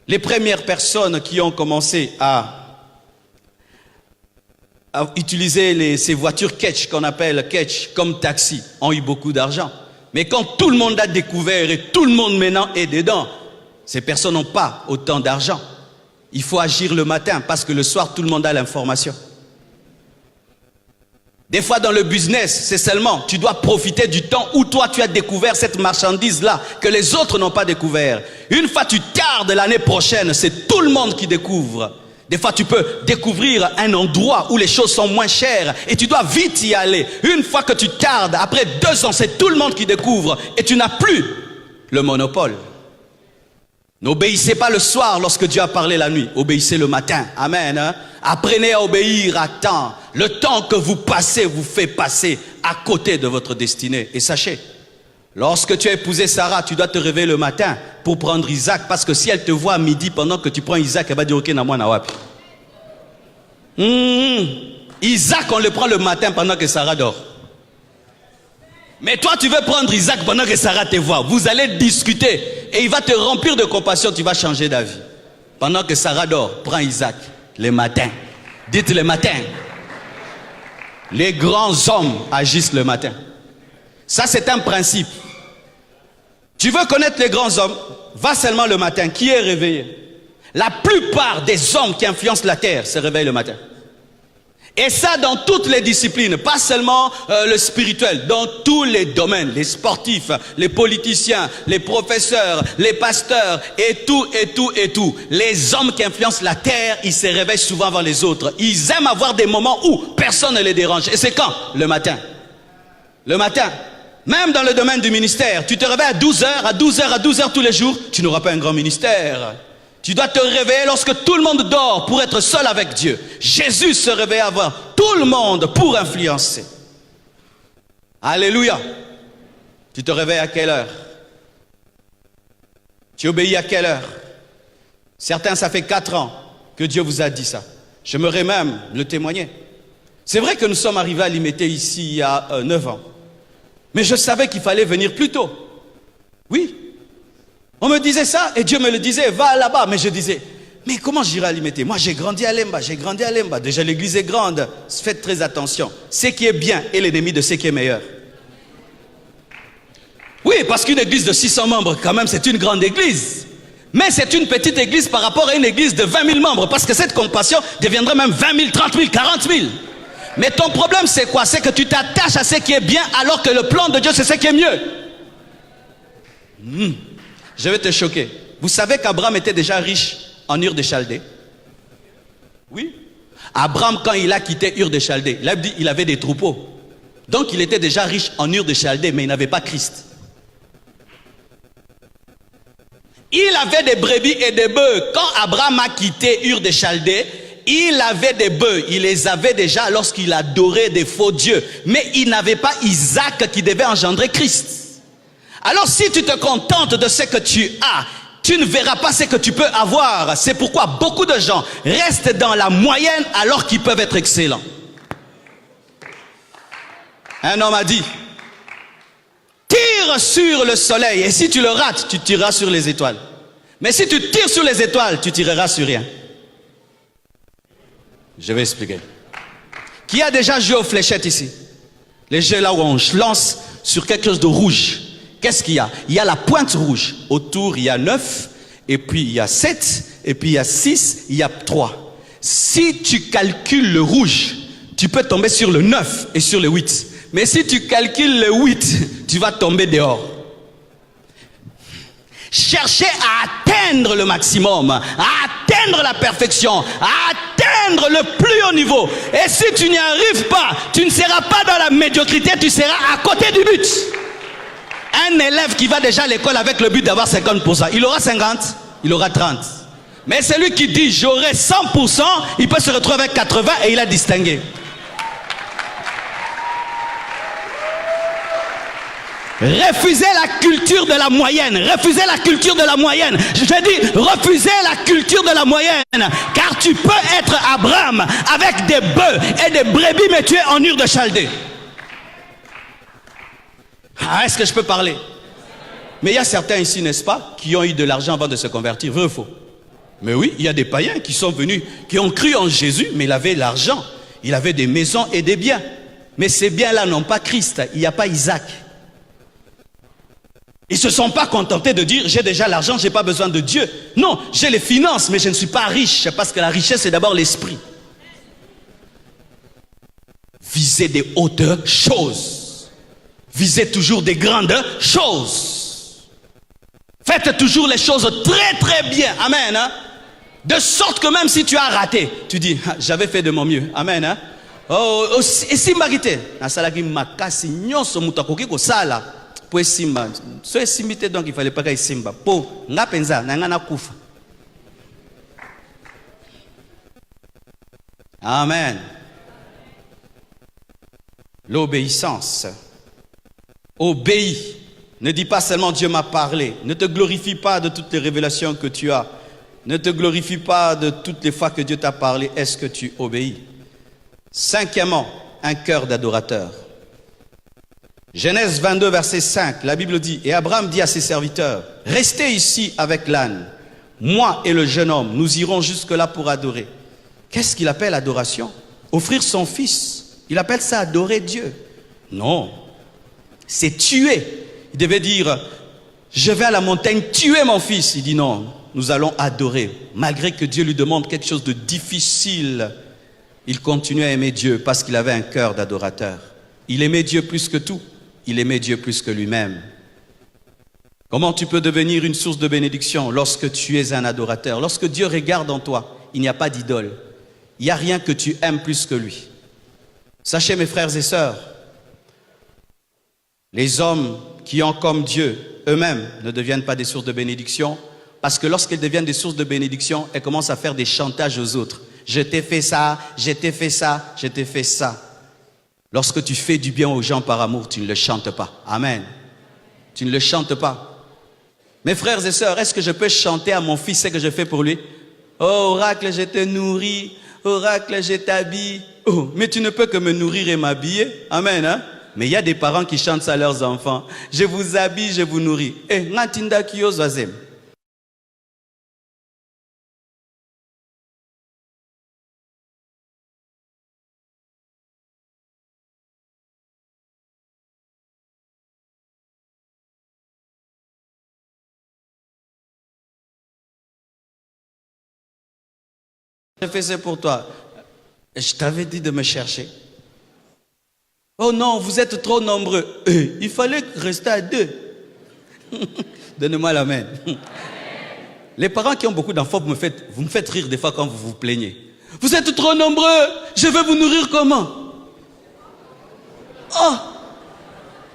Speaker 3: Les premières personnes qui ont commencé à utiliser ces voitures catch, qu'on appelle catch, comme taxi, ont eu beaucoup d'argent. Mais quand tout le monde a découvert et tout le monde maintenant est dedans, ces personnes n'ont pas autant d'argent. Il faut agir le matin parce que le soir, tout le monde a l'information. Des fois dans le business, c'est seulement, tu dois profiter du temps où toi tu as découvert cette marchandise-là que les autres n'ont pas découvert. Une fois tu tardes l'année prochaine, c'est tout le monde qui découvre. Des fois, tu peux découvrir un endroit où les choses sont moins chères et tu dois vite y aller. Une fois que tu tardes, après 2 ans, c'est tout le monde qui découvre et tu n'as plus le monopole. N'obéissez pas le soir lorsque Dieu a parlé la nuit. Obéissez le matin. Amen. Hein? Apprenez à obéir à temps. Le temps que vous passez vous fait passer à côté de votre destinée. Et sachez, lorsque tu as épousé Sarah, tu dois te réveiller le matin pour prendre Isaac, parce que si elle te voit à midi pendant que tu prends Isaac, elle va dire ok, na moi na wapi. Isaac, on le prend le matin pendant que Sarah dort. Mais toi, tu veux prendre Isaac pendant que Sarah te voit. Vous allez discuter et il va te remplir de compassion, tu vas changer d'avis. Pendant que Sarah dort, prends Isaac le matin. Dites le matin. Les grands hommes agissent le matin. Ça, c'est un principe. Tu veux connaître les grands hommes, va seulement le matin. Qui est réveillé? La plupart des hommes qui influencent la terre se réveillent le matin. Et ça dans toutes les disciplines, pas seulement le spirituel, dans tous les domaines, les sportifs, les politiciens, les professeurs, les pasteurs, et tout, et tout, et tout. Les hommes qui influencent la terre, ils se réveillent souvent avant les autres. Ils aiment avoir des moments où personne ne les dérange. Et c'est quand? Le matin. Le matin. Même dans le domaine du ministère, tu te réveilles à 12h, à 12h, à 12h tous les jours, tu n'auras pas un grand ministère. Tu dois te réveiller lorsque tout le monde dort pour être seul avec Dieu. Jésus se réveille avant tout le monde pour influencer. Alléluia. Tu te réveilles à quelle heure? Tu obéis à quelle heure? Certains, ça fait 4 ans que Dieu vous a dit ça. J'aimerais même le témoigner. C'est vrai que nous sommes arrivés à Limete ici il y a 9 ans. Mais je savais qu'il fallait venir plus tôt. Oui. On me disait ça et Dieu me le disait, va là-bas. Mais je disais, mais comment j'irai à Limete? Moi j'ai grandi à Lemba, j'ai grandi à Lemba. Déjà l'église est grande. Faites très attention. Ce qui est bien est l'ennemi de ce qui est meilleur. Oui, parce qu'une église de 600 membres, quand même, c'est une grande église. Mais c'est une petite église par rapport à une église de 20 000 membres. Parce que cette compassion deviendrait même 20 000, 30 000, 40 000. Mais ton problème c'est quoi? C'est que tu t'attaches à ce qui est bien alors que le plan de Dieu c'est ce qui est mieux. Je vais te choquer. Vous savez qu'Abraham était déjà riche en Ur de Chaldée? Oui. Abraham, quand il a quitté Ur de Chaldée, il avait des troupeaux. Donc il était déjà riche en Ur de Chaldée, mais il n'avait pas Christ. Il avait des brebis et des bœufs. Quand Abraham a quitté Ur de Chaldée, il avait des bœufs. Il les avait déjà lorsqu'il adorait des faux dieux. Mais il n'avait pas Isaac qui devait engendrer Christ. Alors si tu te contentes de ce que tu as, tu ne verras pas ce que tu peux avoir. C'est pourquoi beaucoup de gens restent dans la moyenne alors qu'ils peuvent être excellents. Un homme a dit, tire sur le soleil et si tu le rates, tu tireras sur les étoiles. Mais si tu tires sur les étoiles, tu tireras sur rien. Je vais expliquer. Qui a déjà joué aux fléchettes ici? Les jeux là où on lance sur quelque chose de rouge. Qu'est-ce qu'il y a? Il y a la pointe rouge. Autour, il y a 9, et puis il y a 7, et puis il y a 6, il y a 3. Si tu calcules le rouge, tu peux tomber sur le 9 et sur le 8. Mais si tu calcules le 8, tu vas tomber dehors. Cherchez à atteindre le maximum, à atteindre la perfection, à atteindre le plus haut niveau. Et si tu n'y arrives pas, tu ne seras pas dans la médiocrité, tu seras à côté du but. Un élève qui va déjà à l'école avec le but d'avoir 50%, il aura 50, il aura 30. Mais celui qui dit j'aurai 100%, il peut se retrouver avec 80 et il a distingué. Refusez la culture de la moyenne. Refusez la culture de la moyenne. Je dis, refusez la culture de la moyenne. Car tu peux être Abraham avec des bœufs et des brebis, mais tu es en Ur de Chaldée. Ah, est-ce que je peux parler? Mais il y a certains ici, n'est-ce pas, qui ont eu de l'argent avant de se convertir. Vrai ou faux? Mais oui, il y a des païens qui sont venus, qui ont cru en Jésus, mais il avait l'argent. Il avait des maisons et des biens. Mais ces biens-là n'ont pas Christ. Il n'y a pas Isaac. Ils ne se sont pas contentés de dire j'ai déjà l'argent, je n'ai pas besoin de Dieu. Non, j'ai les finances, mais je ne suis pas riche, parce que la richesse c'est d'abord l'esprit. Visez des hautes choses. Visez toujours des grandes choses. Faites toujours les choses très très bien. Amen. Hein? De sorte que même si tu as raté, tu dis, ah, j'avais fait de mon mieux. Amen. Hein? Oh, et si marité, nasalaki makasi nyonso mutakoki ko sala pour simba. So simité donc il fallait pas qu'il simba. Po nga penza na nga na kufa. Amen. L'obéissance. Obéis. Ne dis pas seulement Dieu m'a parlé. Ne te glorifie pas de toutes les révélations que tu as. Ne te glorifie pas de toutes les fois que Dieu t'a parlé. Est-ce que tu obéis? Cinquièmement, un cœur d'adorateur. Genèse 22, verset 5, la Bible dit, et Abraham dit à ses serviteurs, restez ici avec l'âne. Moi et le jeune homme, nous irons jusque-là pour adorer. Qu'est-ce qu'il appelle adoration? Offrir son fils. Il appelle ça adorer Dieu. Non, c'est tuer. Il devait dire, je vais à la montagne tuer mon fils. Il dit non, nous allons adorer. Malgré que Dieu lui demande quelque chose de difficile, il continuait à aimer Dieu parce qu'il avait un cœur d'adorateur. Il aimait Dieu plus que tout. Il aimait Dieu plus que lui-même. Comment tu peux devenir une source de bénédiction lorsque tu es un adorateur? Lorsque Dieu regarde en toi, il n'y a pas d'idole. Il n'y a rien que tu aimes plus que lui. Sachez mes frères et sœurs, les hommes qui ont comme Dieu eux-mêmes ne deviennent pas des sources de bénédiction parce que lorsqu'ils deviennent des sources de bénédiction, elles commencent à faire des chantages aux autres. Je t'ai fait ça, je t'ai fait ça, je t'ai fait ça. Lorsque tu fais du bien aux gens par amour, tu ne le chantes pas. Amen. Tu ne le chantes pas. Mes frères et sœurs, est-ce que je peux chanter à mon fils ce que je fais pour lui? Oh, oracle, je te nourris. Oracle, je t'habille. Oh, mais tu ne peux que me nourrir et m'habiller. Amen. Hein? Mais il y a des parents qui chantent ça à leurs enfants. Je vous habille, je vous nourris. Eh, ngatinda kiyo zwazem. Je fais ça pour toi. Je t'avais dit de me chercher. Oh non, vous êtes trop nombreux. Il fallait rester à 2. Donnez-moi la main. Les parents qui ont beaucoup d'enfants, vous me faites rire des fois quand vous vous plaignez. Vous êtes trop nombreux. Je vais vous nourrir comment? Ah,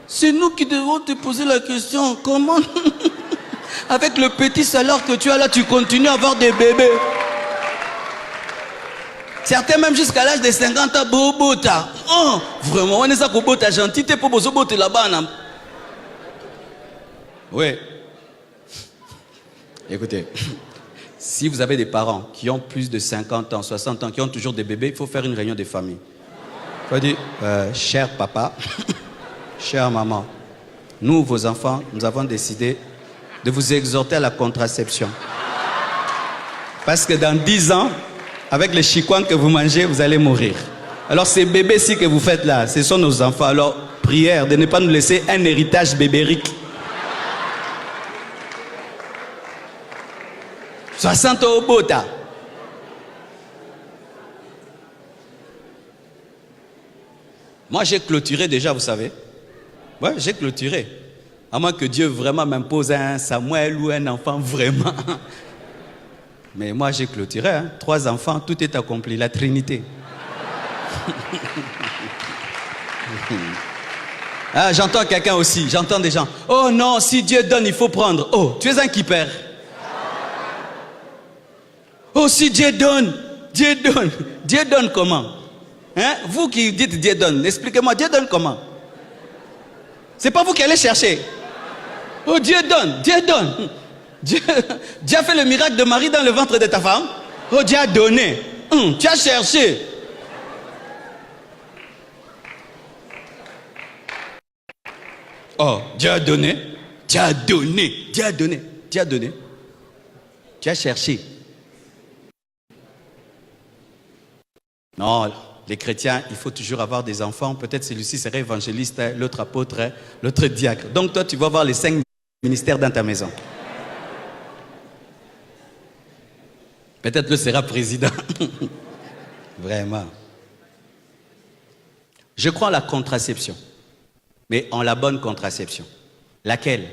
Speaker 3: c'est nous qui devons te poser la question. Comment? Avec le petit salaire que tu as là, tu continues à avoir des bébés. Certains même jusqu'à l'âge de 50 ans, bobota. Oh, vraiment, on est ça pour bota gentil, t'es pour bozoboter là-bas. Oui. Écoutez, si vous avez des parents qui ont plus de 50 ans, 60 ans, qui ont toujours des bébés, il faut faire une réunion de famille. Il faut dire, cher papa, chère maman, nous, vos enfants, nous avons décidé de vous exhorter à la contraception. Parce que dans 10 ans, avec les chikwans que vous mangez, vous allez mourir. Alors ces bébés-ci que vous faites là, ce sont nos enfants. Alors, prière de ne pas nous laisser un héritage bébérique. 60 au bota. Moi, j'ai clôturé déjà, vous savez. Ouais, j'ai clôturé. À moins que Dieu vraiment m'impose un Samuel ou un enfant vraiment. Mais moi, j'ai clôturé. Hein. 3 enfants, tout est accompli. La Trinité. Ah, j'entends quelqu'un aussi. J'entends des gens. Oh non, si Dieu donne, il faut prendre. Oh, tu es un qui perd. Oh, si Dieu donne, Dieu donne. Dieu donne comment? Hein? Vous qui dites Dieu donne, expliquez-moi, Dieu donne comment? C'est pas vous qui allez chercher. Oh, Dieu donne, Dieu donne. Dieu a fait le miracle de Marie dans le ventre de ta femme. Oh, Dieu a donné. Tu as cherché. Oh, Dieu a donné. Dieu a donné. Dieu a donné. Dieu a donné. Tu as cherché. Non, les chrétiens, il faut toujours avoir des enfants. Peut-être celui-ci serait évangéliste, l'autre apôtre, l'autre diacre. Donc toi, tu vas voir les 5 ministères dans ta maison. Peut-être le sera président. Vraiment. Je crois en la contraception. Mais en la bonne contraception. Laquelle?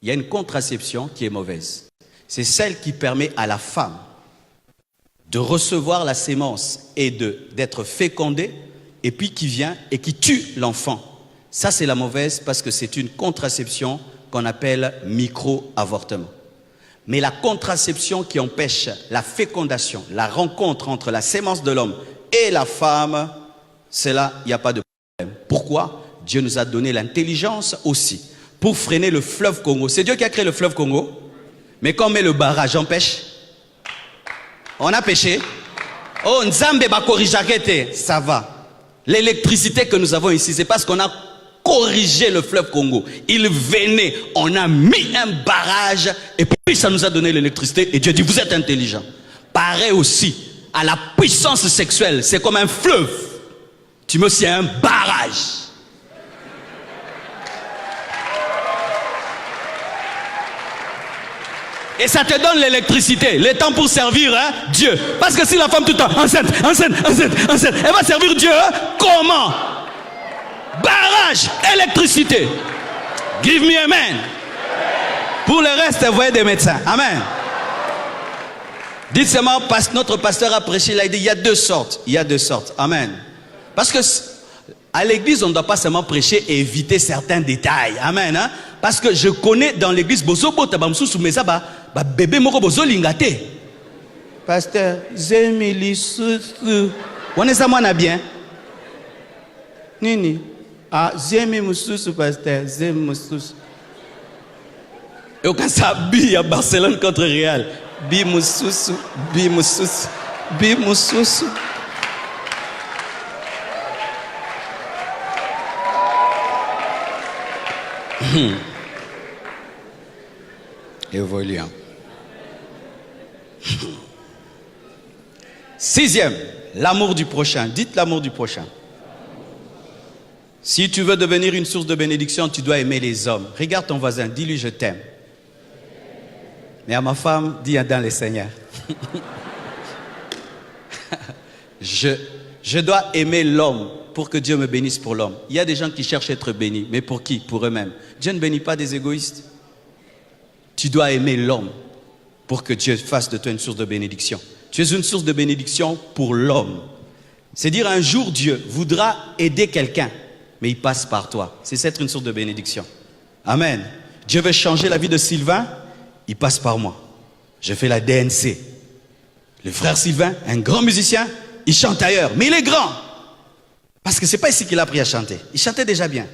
Speaker 3: Il y a une contraception qui est mauvaise. C'est celle qui permet à la femme de recevoir la sémence et d'être fécondé, et puis qui vient et qui tue l'enfant. Ça, c'est la mauvaise parce que c'est une contraception qu'on appelle micro-avortement. Mais la contraception qui empêche la fécondation, la rencontre entre la sémence de l'homme et la femme, c'est là, il n'y a pas de problème. Pourquoi? Dieu nous a donné l'intelligence aussi pour freiner le fleuve Congo. C'est Dieu qui a créé le fleuve Congo. Mais quand on met le barrage, on pêche. On a pêché. Oh, Nzambe ba korrijakete, ça va. L'électricité que nous avons ici, c'est parce qu'on a corrigé le fleuve Congo. Il venait, on a mis un barrage et puis ça nous a donné l'électricité. Et Dieu dit, vous êtes intelligent. Pareil aussi, à la puissance sexuelle, c'est comme un fleuve. Tu mets aussi un barrage. Et ça te donne l'électricité, le temps pour servir Dieu. Parce que si la femme tout le temps, enceinte, elle va servir Dieu comment? Barrage, électricité. Give me amen. Pour le reste, voyez des médecins. Amen. Dites seulement, notre pasteur a prêché, il a dit, il y a deux sortes. Il y a deux sortes. Amen. Parce que à l'église, on ne doit pas seulement prêcher et éviter certains détails. Amen. Hein? Parce que je connais dans l'église, bébé moko bozo lingate. Pasteur, zemili susu. On est ça moi bien. Nini. Ah, zemi mususu pasteur, zemi mususu. Et au cas ça bi à Barcelone contre Real. Bi mususu, bi mususu, bi mususu. Évoluant. Sixième, l'amour du prochain. Dites l'amour du prochain. Si tu veux devenir une source de bénédiction, tu dois aimer les hommes. Regarde ton voisin, dis-lui je t'aime. Mais à ma femme, dis dans les Seigneurs. Je dois aimer l'homme pour que Dieu me bénisse pour l'homme. Il y a des gens qui cherchent à être bénis, mais pour qui? Pour eux-mêmes. Dieu ne bénit pas des égoïstes. Tu dois aimer l'homme pour que Dieu fasse de toi une source de bénédiction. Tu es une source de bénédiction pour l'homme. C'est dire un jour Dieu voudra aider quelqu'un, mais il passe par toi. C'est être une source de bénédiction. Amen. Dieu veut changer la vie de Sylvain, il passe par moi. Je fais la DNC. Le frère Sylvain, un grand musicien, il chante ailleurs, mais il est grand. Parce que ce n'est pas ici qu'il a appris à chanter. Il chantait déjà bien.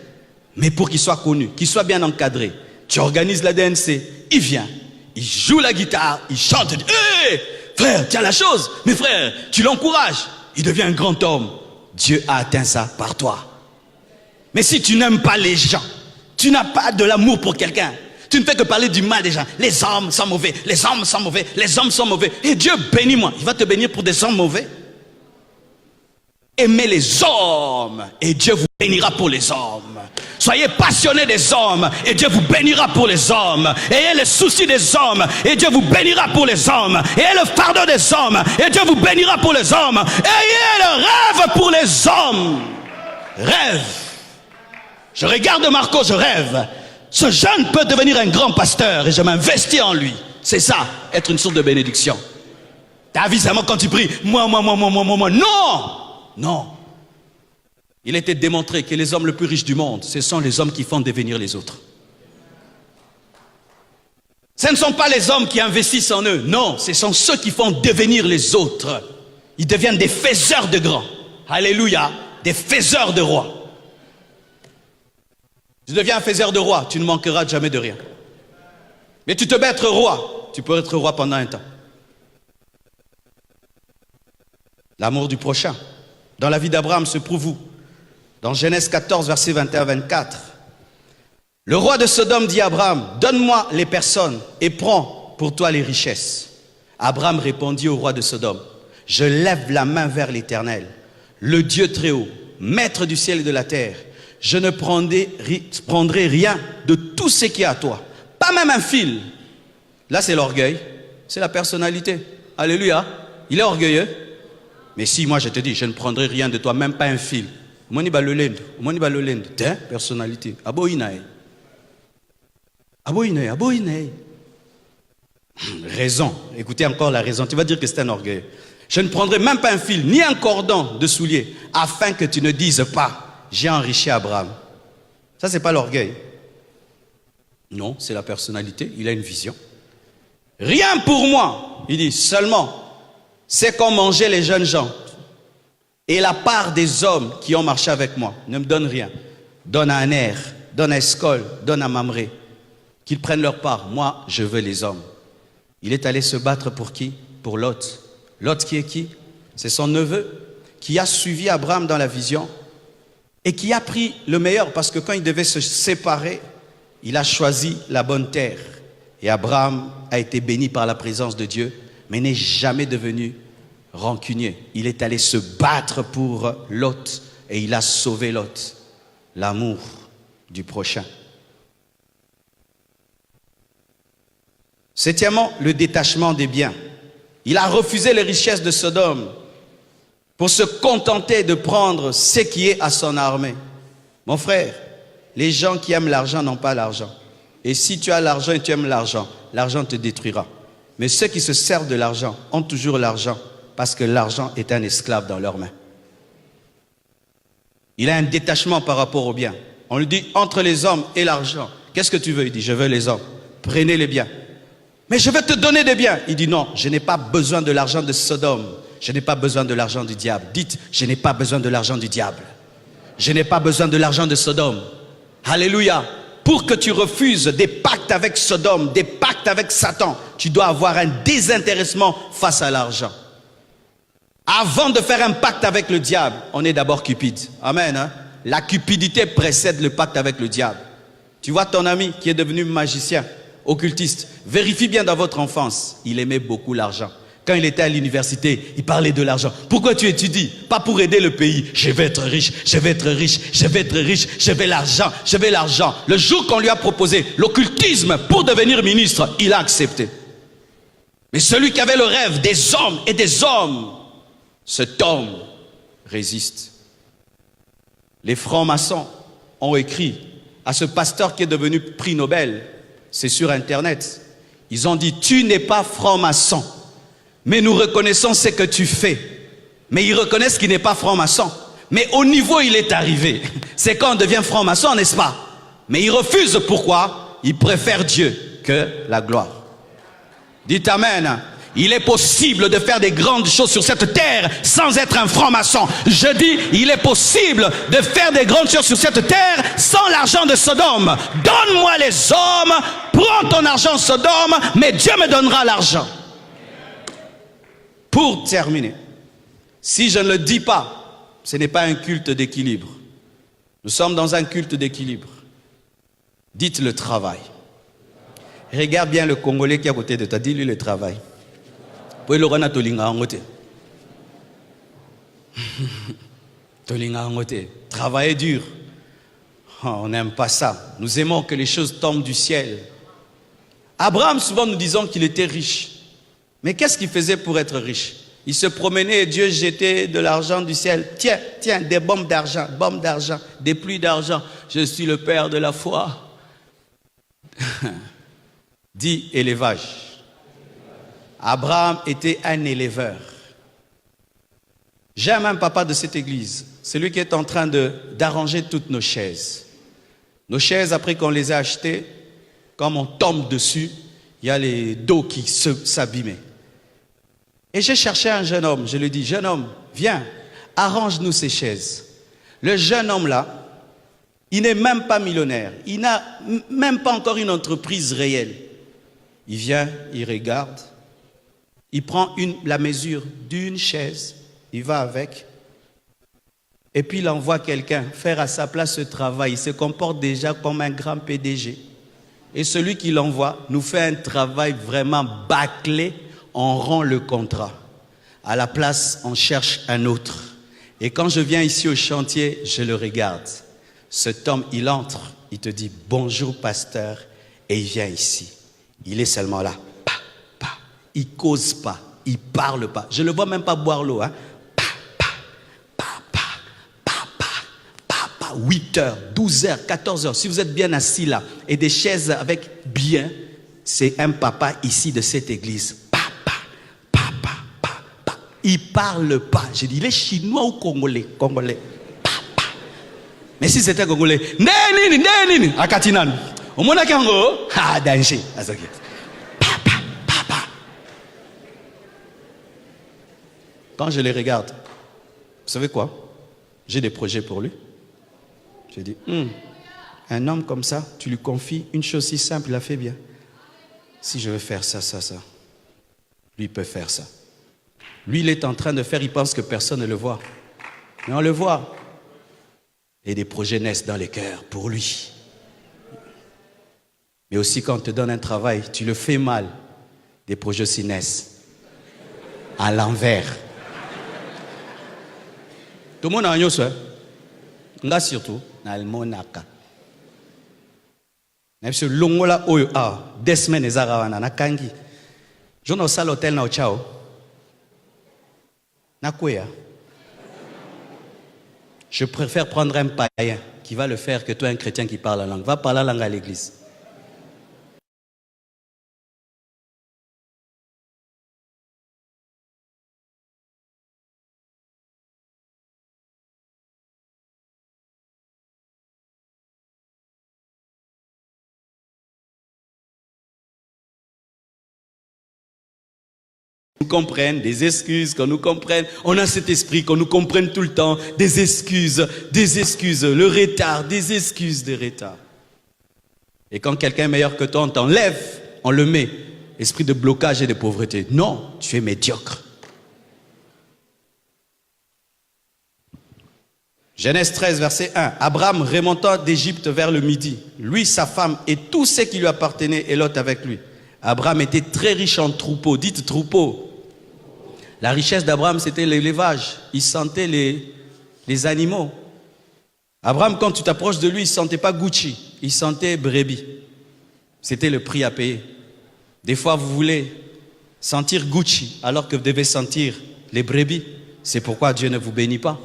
Speaker 3: Mais pour qu'il soit connu, qu'il soit bien encadré, tu organises la DNC, il vient, il joue la guitare, il chante, il dit, hé, frère, tiens la chose, mais frère, tu l'encourages, il devient un grand homme. Dieu a atteint ça par toi. Mais si tu n'aimes pas les gens, tu n'as pas de l'amour pour quelqu'un, tu ne fais que parler du mal des gens. Les hommes sont mauvais, les hommes sont mauvais, les hommes sont mauvais. Et Dieu bénit moi, il va te bénir pour des hommes mauvais. Aimez les hommes et Dieu vous bénira pour les hommes. Soyez passionnés des hommes et Dieu vous bénira pour les hommes. Ayez le souci des hommes et Dieu vous bénira pour les hommes. Ayez le fardeau des hommes et Dieu vous bénira pour les hommes. Ayez le rêve pour les hommes. Rêve. Je regarde Marco, je rêve. Ce jeune peut devenir un grand pasteur et je m'investis en lui. C'est ça, être une source de bénédiction. T'as vu seulement quand tu pries, moi. Non! Non. Il a été démontré que les hommes les plus riches du monde, ce sont les hommes qui font devenir les autres. Ce ne sont pas les hommes qui investissent en eux. Non, ce sont ceux qui font devenir les autres. Ils deviennent des faiseurs de grands. Alléluia. Des faiseurs de rois. Tu deviens un faiseur de roi, tu ne manqueras jamais de rien. Mais tu te mets être roi, tu peux être roi pendant un temps. L'amour du prochain. Dans la vie d'Abraham se prouve où? Dans Genèse 14, versets 21-24. Le roi de Sodome dit à Abraham, donne-moi les personnes et prends pour toi les richesses. Abraham répondit au roi de Sodome, je lève la main vers l'Éternel, le Dieu très haut, maître du ciel et de la terre. Je ne prendrai rien de tout ce qui est à toi. Pas même un fil. Là, c'est l'orgueil. C'est la personnalité. Alléluia. Il est orgueilleux. Mais si moi je te dis, je ne prendrai rien de toi, même pas un fil. Moni ba lolendo, moni ba lolendo. Personnalité. Aboinae. Raison. Écoutez encore la raison. Tu vas dire que c'est un orgueil. Je ne prendrai même pas un fil, ni un cordon de soulier, afin que tu ne dises pas, j'ai enrichi Abraham. Ça, c'est pas l'orgueil. Non, c'est la personnalité, il a une vision. Rien pour moi, il dit, seulement, c'est comme mangeaient les jeunes gens. Et la part des hommes qui ont marché avec moi, ne me donne rien. Donne à Aner, donne à Escol, donne à Mamré. Qu'ils prennent leur part. Moi, je veux les hommes. Il est allé se battre pour qui? Pour Lot. Lot qui est qui? C'est son neveu qui a suivi Abraham dans la vision et qui a pris le meilleur parce que quand il devait se séparer, il a choisi la bonne terre. Et Abraham a été béni par la présence de Dieu, mais n'est jamais devenu rancunier. Il est allé se battre pour Lot et il a sauvé Lot. L'amour du prochain. Septièmement, le détachement des biens. Il a refusé les richesses de Sodome pour se contenter de prendre ce qui est à son armée. Mon frère, les gens qui aiment l'argent n'ont pas l'argent. Et si tu as l'argent et tu aimes l'argent, l'argent te détruira. Mais ceux qui se servent de l'argent ont toujours l'argent parce que l'argent est un esclave dans leurs mains. Il a un détachement par rapport aux biens. On lui dit, entre les hommes et l'argent, qu'est-ce que tu veux? Il dit, je veux les hommes. Prenez les biens. Mais je vais te donner des biens. Il dit, non, je n'ai pas besoin de l'argent de Sodome. Je n'ai pas besoin de l'argent du diable. Dites, je n'ai pas besoin de l'argent du diable. Je n'ai pas besoin de l'argent de Sodome. Alléluia. Pour que tu refuses des pactes avec Sodome, des pactes avec Satan, tu dois avoir un désintéressement face à l'argent. Avant de faire un pacte avec le diable, on est d'abord cupide. Amen. Hein? La cupidité précède le pacte avec le diable. Tu vois ton ami qui est devenu magicien, occultiste, vérifie bien dans votre enfance, il aimait beaucoup l'argent. Quand il était à l'université, il parlait de l'argent. Pourquoi tu étudies? Pas pour aider le pays. Je vais être riche, je vais être riche, je vais être riche, je vais l'argent, je vais l'argent. Le jour qu'on lui a proposé l'occultisme pour devenir ministre, il a accepté. Mais celui qui avait le rêve des hommes et des hommes, cet homme résiste. Les francs-maçons ont écrit à ce pasteur qui est devenu prix Nobel, c'est sur Internet. Ils ont dit, tu n'es pas franc-maçon, mais nous reconnaissons ce que tu fais. Mais ils reconnaissent qu'il n'est pas franc-maçon. Mais au niveau où il est arrivé, c'est quand on devient franc-maçon, n'est-ce pas? Mais il refuse, pourquoi? Il préfère Dieu que la gloire. Dites Amen. Il est possible de faire des grandes choses sur cette terre sans être un franc-maçon. Je dis, il est possible de faire des grandes choses sur cette terre sans l'argent de Sodome. Donne-moi les hommes, prends ton argent Sodome, mais Dieu me donnera l'argent. Pour terminer, si je ne le dis pas, ce n'est pas un culte d'équilibre. Nous sommes dans un culte d'équilibre. Dites le travail. Regarde bien le Congolais qui est à côté de toi, dis-lui le travail. Travailler dur. Oh, on n'aime pas ça. Nous aimons que les choses tombent du ciel. Abraham, souvent nous disons qu'il était riche. Mais qu'est-ce qu'il faisait pour être riche? Il se promenait et Dieu jetait de l'argent du ciel. Tiens, tiens, des bombes d'argent, des pluies d'argent. Je suis le père de la foi. Dit élevage. Abraham était un éleveur. J'aime un papa de cette église, celui qui est en train d'arranger toutes nos chaises. Nos chaises, après qu'on les a achetées, comme on tombe dessus, il y a les dos qui s'abîmaient. Et j'ai cherché un jeune homme, je lui ai dit, jeune homme, viens, arrange-nous ces chaises. Le jeune homme là, il n'est même pas millionnaire, il n'a même pas encore une entreprise réelle. Il vient, il regarde, il prend la mesure d'une chaise, il va avec, et puis il envoie quelqu'un faire à sa place ce travail. Il se comporte déjà comme un grand PDG. Et celui qui l'envoie nous fait un travail vraiment bâclé, on rend le contrat. À la place, on cherche un autre. Et quand je viens ici au chantier, je le regarde. Cet homme, il entre, il te dit « Bonjour pasteur » et il vient ici. Il est seulement là. Il cause pas, il parle pas. Je ne le vois même pas boire l'eau. Hein. 8 heures, 12 heures, 14 heures. Si vous êtes bien assis là et des chaises avec bien, c'est un papa ici de cette église. Il parle pas. J'ai dit, il est chinois ou congolais? Congolais. Mais si c'était congolais, Neni, Akatinan. Au monde Kango, danger. Papa. Quand je les regarde, vous savez quoi? J'ai des projets pour lui. Je dis, un homme comme ça, tu lui confies une chose si simple, il a fait bien. Si je veux faire ça, lui il peut faire ça. Lui, il est en train de faire, il pense que personne ne le voit. Mais on le voit. Et des projets naissent dans les cœurs pour lui. Mais aussi quand on te donne un travail, tu le fais mal, des projets aussi naissent. À l'envers. Tout le monde a un yoso, nga surtout, na le monaka. Même si longola oyo des semaines ezarawana na kangi. Je n'ai pas l'hôtel na chao. Na kwea. Je préfère prendre un païen qui va le faire que toi un chrétien qui parle la langue. Va parler la langue à l'église. Nous comprennent, des excuses, qu'on nous comprenne. On a cet esprit qu'on nous comprenne tout le temps. Des excuses, le retard, des excuses de retard. Et quand quelqu'un est meilleur que toi, on t'enlève, on le met. Esprit de blocage et de pauvreté. Non, tu es médiocre. Genèse 13, verset 1. Abraham remonta d'Égypte vers le midi. Lui, sa femme et tout ce qui lui appartenait, et Lot avec lui. Abraham était très riche en troupeaux. Dites troupeaux. La richesse d'Abraham, c'était l'élevage. Il sentait les animaux. Abraham, quand tu t'approches de lui, il ne sentait pas Gucci. Il sentait brebis. C'était le prix à payer. Des fois, vous voulez sentir Gucci alors que vous devez sentir les brebis. C'est pourquoi Dieu ne vous bénit pas.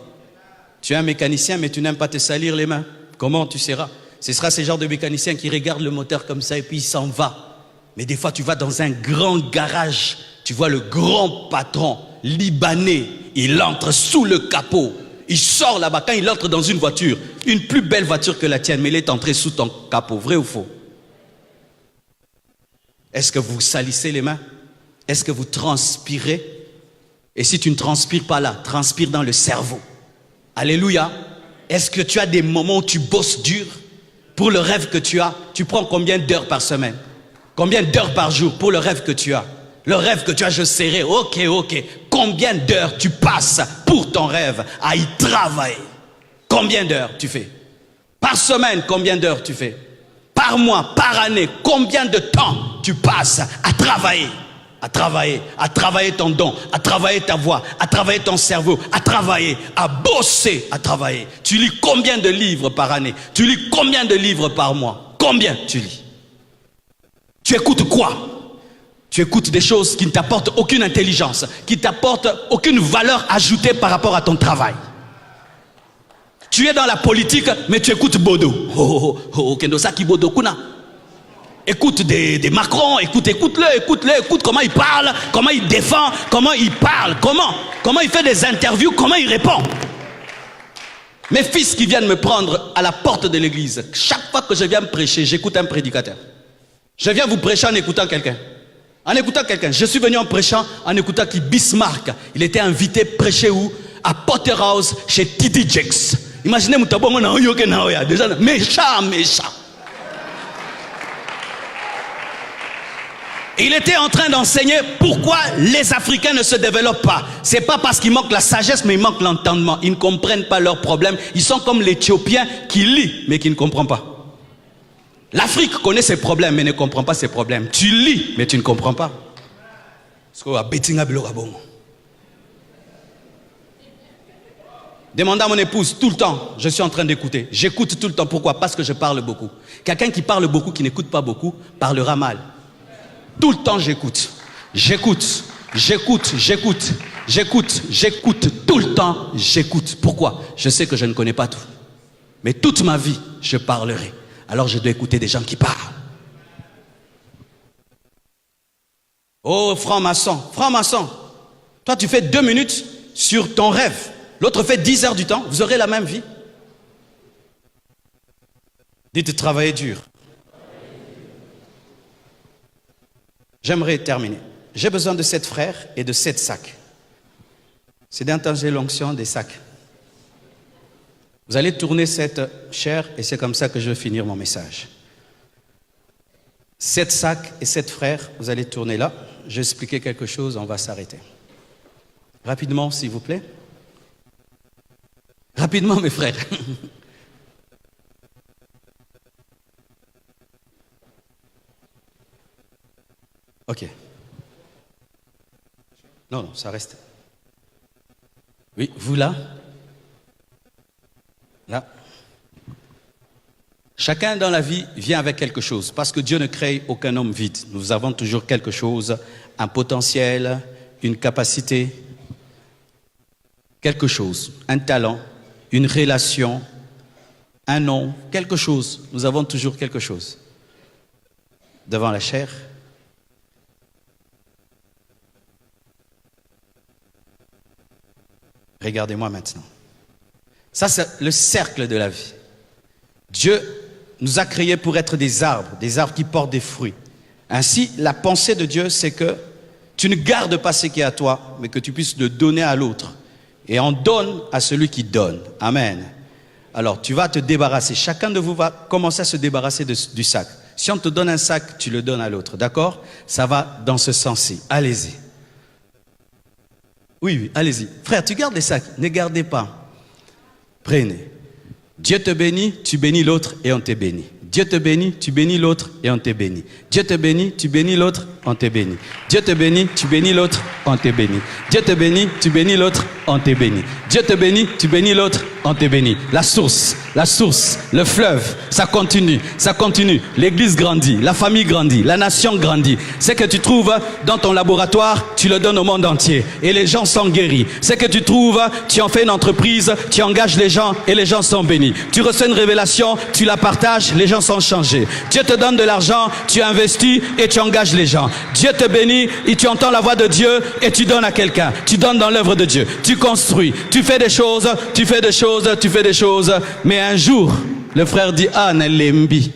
Speaker 3: Tu es un mécanicien, mais tu n'aimes pas te salir les mains. Comment tu seras? Ce sera ce genre de mécanicien qui regarde le moteur comme ça et puis il s'en va. Mais des fois, tu vas dans un grand garage. Tu vois le grand patron libanais. Il entre sous le capot. Il sort là-bas. Quand il entre dans une voiture, une plus belle voiture que la tienne, mais il est entré sous ton capot. Vrai ou faux? Est-ce que vous salissez les mains? Est-ce que vous transpirez? Et si tu ne transpires pas là, transpire dans le cerveau. Alléluia. Est-ce que tu as des moments où tu bosses dur pour le rêve que tu as? Tu prends combien d'heures par semaine? Combien d'heures par jour pour le rêve que tu as? Le rêve que tu as, je serai. Ok. Combien d'heures tu passes pour ton rêve à y travailler? Combien d'heures tu fais? Par semaine, combien d'heures tu fais? Par mois, par année, combien de temps tu passes à travailler? À travailler ton don, à travailler ta voix, à travailler ton cerveau, à travailler, à bosser, à travailler. Tu lis combien de livres par année? Tu lis combien de livres par mois? Combien tu lis? Tu écoutes quoi? Tu écoutes des choses qui ne t'apportent aucune intelligence, qui ne t'apportent aucune valeur ajoutée par rapport à ton travail. Tu es dans la politique, mais tu écoutes Bodo. Kendosaki Bodo Kuna. Écoute des Macron, écoute comment il parle, comment il défend, comment il parle, comment il fait des interviews, comment il répond. Mes fils qui viennent me prendre à la porte de l'église, chaque fois que je viens me prêcher, j'écoute un prédicateur. Je viens vous prêcher en écoutant quelqu'un. Je suis venu en prêchant, en écoutant qui Bismarck. Il était invité prêcher où? À Potterhouse, chez T.D. Jakes. Imaginez, déjà méchant. Il était en train d'enseigner pourquoi les Africains ne se développent pas. C'est pas parce qu'il manque la sagesse, mais il manque l'entendement. Ils ne comprennent pas leurs problèmes. Ils sont comme l'Éthiopien qui lit, mais qui ne comprend pas. L'Afrique connaît ses problèmes, mais ne comprend pas ses problèmes. Tu lis, mais tu ne comprends pas. Demandez à mon épouse tout le temps, je suis en train d'écouter. J'écoute tout le temps. Pourquoi? Parce que je parle beaucoup. Quelqu'un qui parle beaucoup, qui n'écoute pas beaucoup, parlera mal. Tout le temps j'écoute. J'écoute. Tout le temps j'écoute. Pourquoi? Je sais que je ne connais pas tout. Mais toute ma vie, je parlerai. Alors je dois écouter des gens qui parlent. Oh, franc-maçon. Toi, tu fais 2 minutes sur ton rêve. L'autre fait 10 heures du temps. Vous aurez la même vie. Dites travailler dur. J'aimerais terminer. J'ai besoin de 7 frères et de 7 sacs. C'est d'interger l'onction des sacs. Vous allez tourner cette chair et c'est comme ça que je vais finir mon message. 7 sacs et 7 frères, vous allez tourner là. Je vais expliquer quelque chose, on va s'arrêter. Rapidement, s'il vous plaît. Rapidement, mes frères. Ok. Non, non, ça reste. Oui, vous là. Là. Chacun dans la vie vient avec quelque chose, parce que Dieu ne crée aucun homme vide. Nous avons toujours quelque chose, un potentiel, une capacité, quelque chose, un talent, une relation, un nom, quelque chose. Nous avons toujours quelque chose. Devant la chair. Regardez-moi maintenant. Ça, c'est le cercle de la vie. Dieu nous a créés pour être des arbres qui portent des fruits. Ainsi, la pensée de Dieu, c'est que tu ne gardes pas ce qui est à toi, mais que tu puisses le donner à l'autre. Et on donne à celui qui donne. Amen. Alors, tu vas te débarrasser. Chacun de vous va commencer à se débarrasser du sac. Si on te donne un sac, tu le donnes à l'autre. D'accord? Ça va dans ce sens-ci. Allez-y. Oui, oui, allez-y. Frère, tu gardes les sacs. Ne gardez pas. Prenez. Dieu te bénit, tu bénis l'autre et on te bénit. Dieu te bénit, tu bénis l'autre et on te bénit. Dieu te bénit, tu bénis l'autre, on te bénit. Dieu te bénit, tu bénis l'autre, on te bénit. Dieu te bénit, tu bénis l'autre, on te bénit. Dieu te bénit, tu bénis l'autre, on te bénit. La source, le fleuve, ça continue. L'église grandit, la famille grandit, la nation grandit. Ce que tu trouves dans ton laboratoire, tu le donnes au monde entier et les gens sont guéris. Ce que tu trouves, tu en fais une entreprise, tu engages les gens et les gens sont bénis. Tu reçois une révélation, tu la partages, les gens sont changés. Dieu te donne de l'argent, tu investis et tu engages les gens. Dieu te bénit et tu entends la voix de Dieu et tu donnes à quelqu'un. Tu donnes dans l'œuvre de Dieu. Tu construis, tu fais des choses, mais un jour, le frère dit, ah, Nelembi,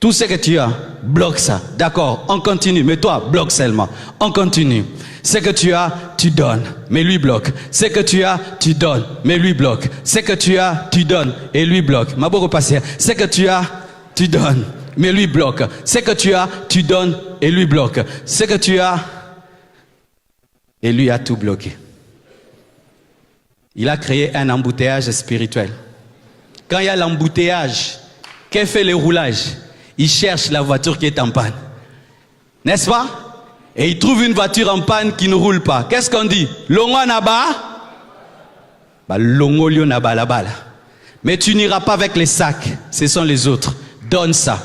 Speaker 3: tout ce que tu as, bloque ça. D'accord, on continue, mais toi, bloque seulement. On continue. Ce que tu as, tu donnes, mais lui bloque. Ce que tu as, tu donnes, mais lui bloque. Ce que tu as, tu donnes, et lui bloque. Ma beau repasser. Ce que tu as, tu donnes, mais lui bloque. Ce que tu as, tu donnes, et lui bloque. Ce que tu as, et lui a tout bloqué. Il a créé un embouteillage spirituel. Quand il y a l'embouteillage, qu'est fait le roulage? Il cherche la voiture qui est en panne. N'est-ce pas? Et il trouve une voiture en panne qui ne roule pas. Qu'est-ce qu'on dit? Longo naba? Longo lio naba la balle. Mais tu n'iras pas avec les sacs. Ce sont les autres. Donne ça.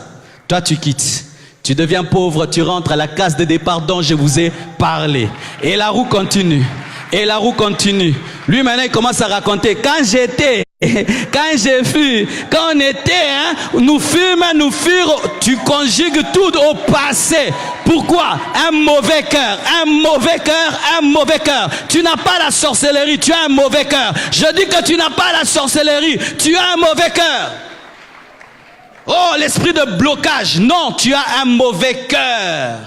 Speaker 3: Toi, tu quittes. Tu deviens pauvre. Tu rentres à la case de départ dont je vous ai parlé. Et la roue continue. Et la roue continue. Lui, maintenant, il commence à raconter. Quand j'étais, quand j'ai fui, quand on était, nous fûmes, tu conjugues tout au passé. Pourquoi? Un mauvais cœur. Tu n'as pas la sorcellerie, tu as un mauvais cœur. Je dis que tu n'as pas la sorcellerie, tu as un mauvais cœur. Oh, l'esprit de blocage. Non, tu as un mauvais cœur.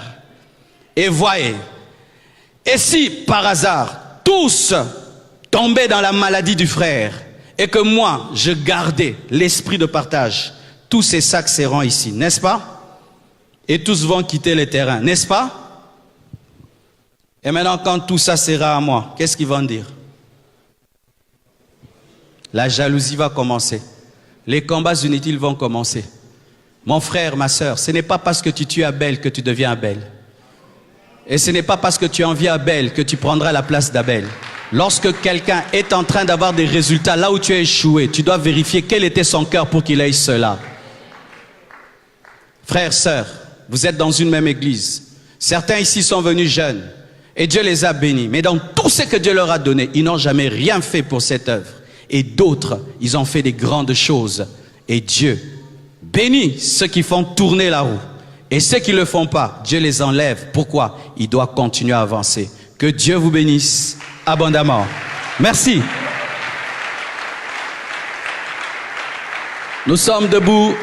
Speaker 3: Et voyez. Et si, par hasard, tous tombaient dans la maladie du frère et que moi, je gardais l'esprit de partage, tous ces sacs seront ici, n'est-ce pas? Et tous vont quitter le terrain, n'est-ce pas? Et maintenant, quand tout ça sera à moi, qu'est-ce qu'ils vont dire? La jalousie va commencer. Les combats inutiles vont commencer. Mon frère, ma soeur, ce n'est pas parce que tu tues Abel que tu deviens Abel. Et ce n'est pas parce que tu envies Abel que tu prendras la place d'Abel. Lorsque quelqu'un est en train d'avoir des résultats là où tu as échoué, tu dois vérifier quel était son cœur pour qu'il ait cela. Frères, sœurs, vous êtes dans une même église. Certains ici sont venus jeunes et Dieu les a bénis. Mais dans tout ce que Dieu leur a donné, ils n'ont jamais rien fait pour cette œuvre. Et d'autres, ils ont fait des grandes choses. Et Dieu bénit ceux qui font tourner la roue. Et ceux qui ne le font pas, Dieu les enlève. Pourquoi? Ils doivent continuer à avancer. Que Dieu vous bénisse abondamment. Merci. Nous sommes debout,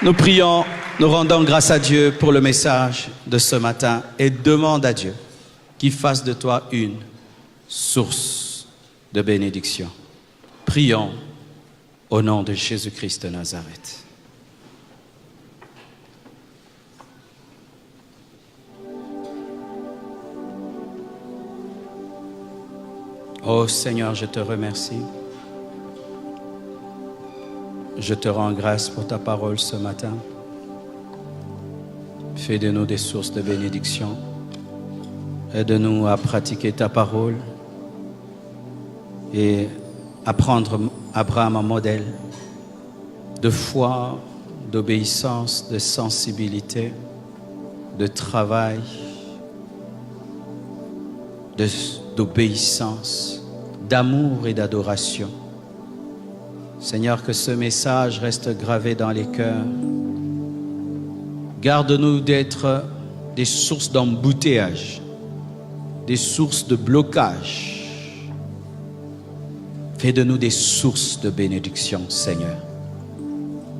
Speaker 3: nous prions, nous rendons grâce à Dieu pour le message de ce matin et demande à Dieu qu'il fasse de toi une source de bénédiction. Prions au nom de Jésus-Christ de Nazareth. Oh Seigneur, je te remercie. Je te rends grâce pour ta parole ce matin. Fais de nous des sources de bénédiction. Aide-nous à pratiquer ta parole et à prendre Abraham en modèle de foi, d'obéissance, de sensibilité, de travail, d'obéissance, d'amour et d'adoration. Seigneur, que ce message reste gravé dans les cœurs. Garde-nous d'être des sources d'embouteillage, des sources de blocage. Fais de nous des sources de bénédiction, Seigneur.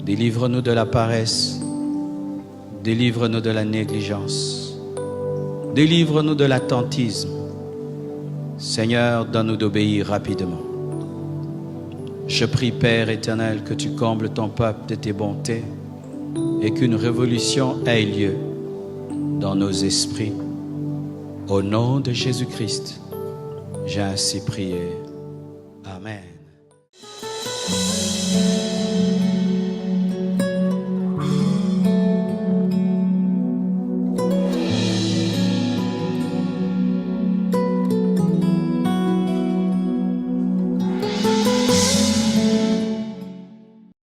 Speaker 3: Délivre-nous de la paresse, délivre-nous de la négligence, délivre-nous de l'attentisme. Seigneur, donne-nous d'obéir rapidement. Je prie, Père éternel, que tu combles ton peuple de tes bontés et qu'une révolution ait lieu dans nos esprits. Au nom de Jésus-Christ, j'ai ainsi prié. Amen.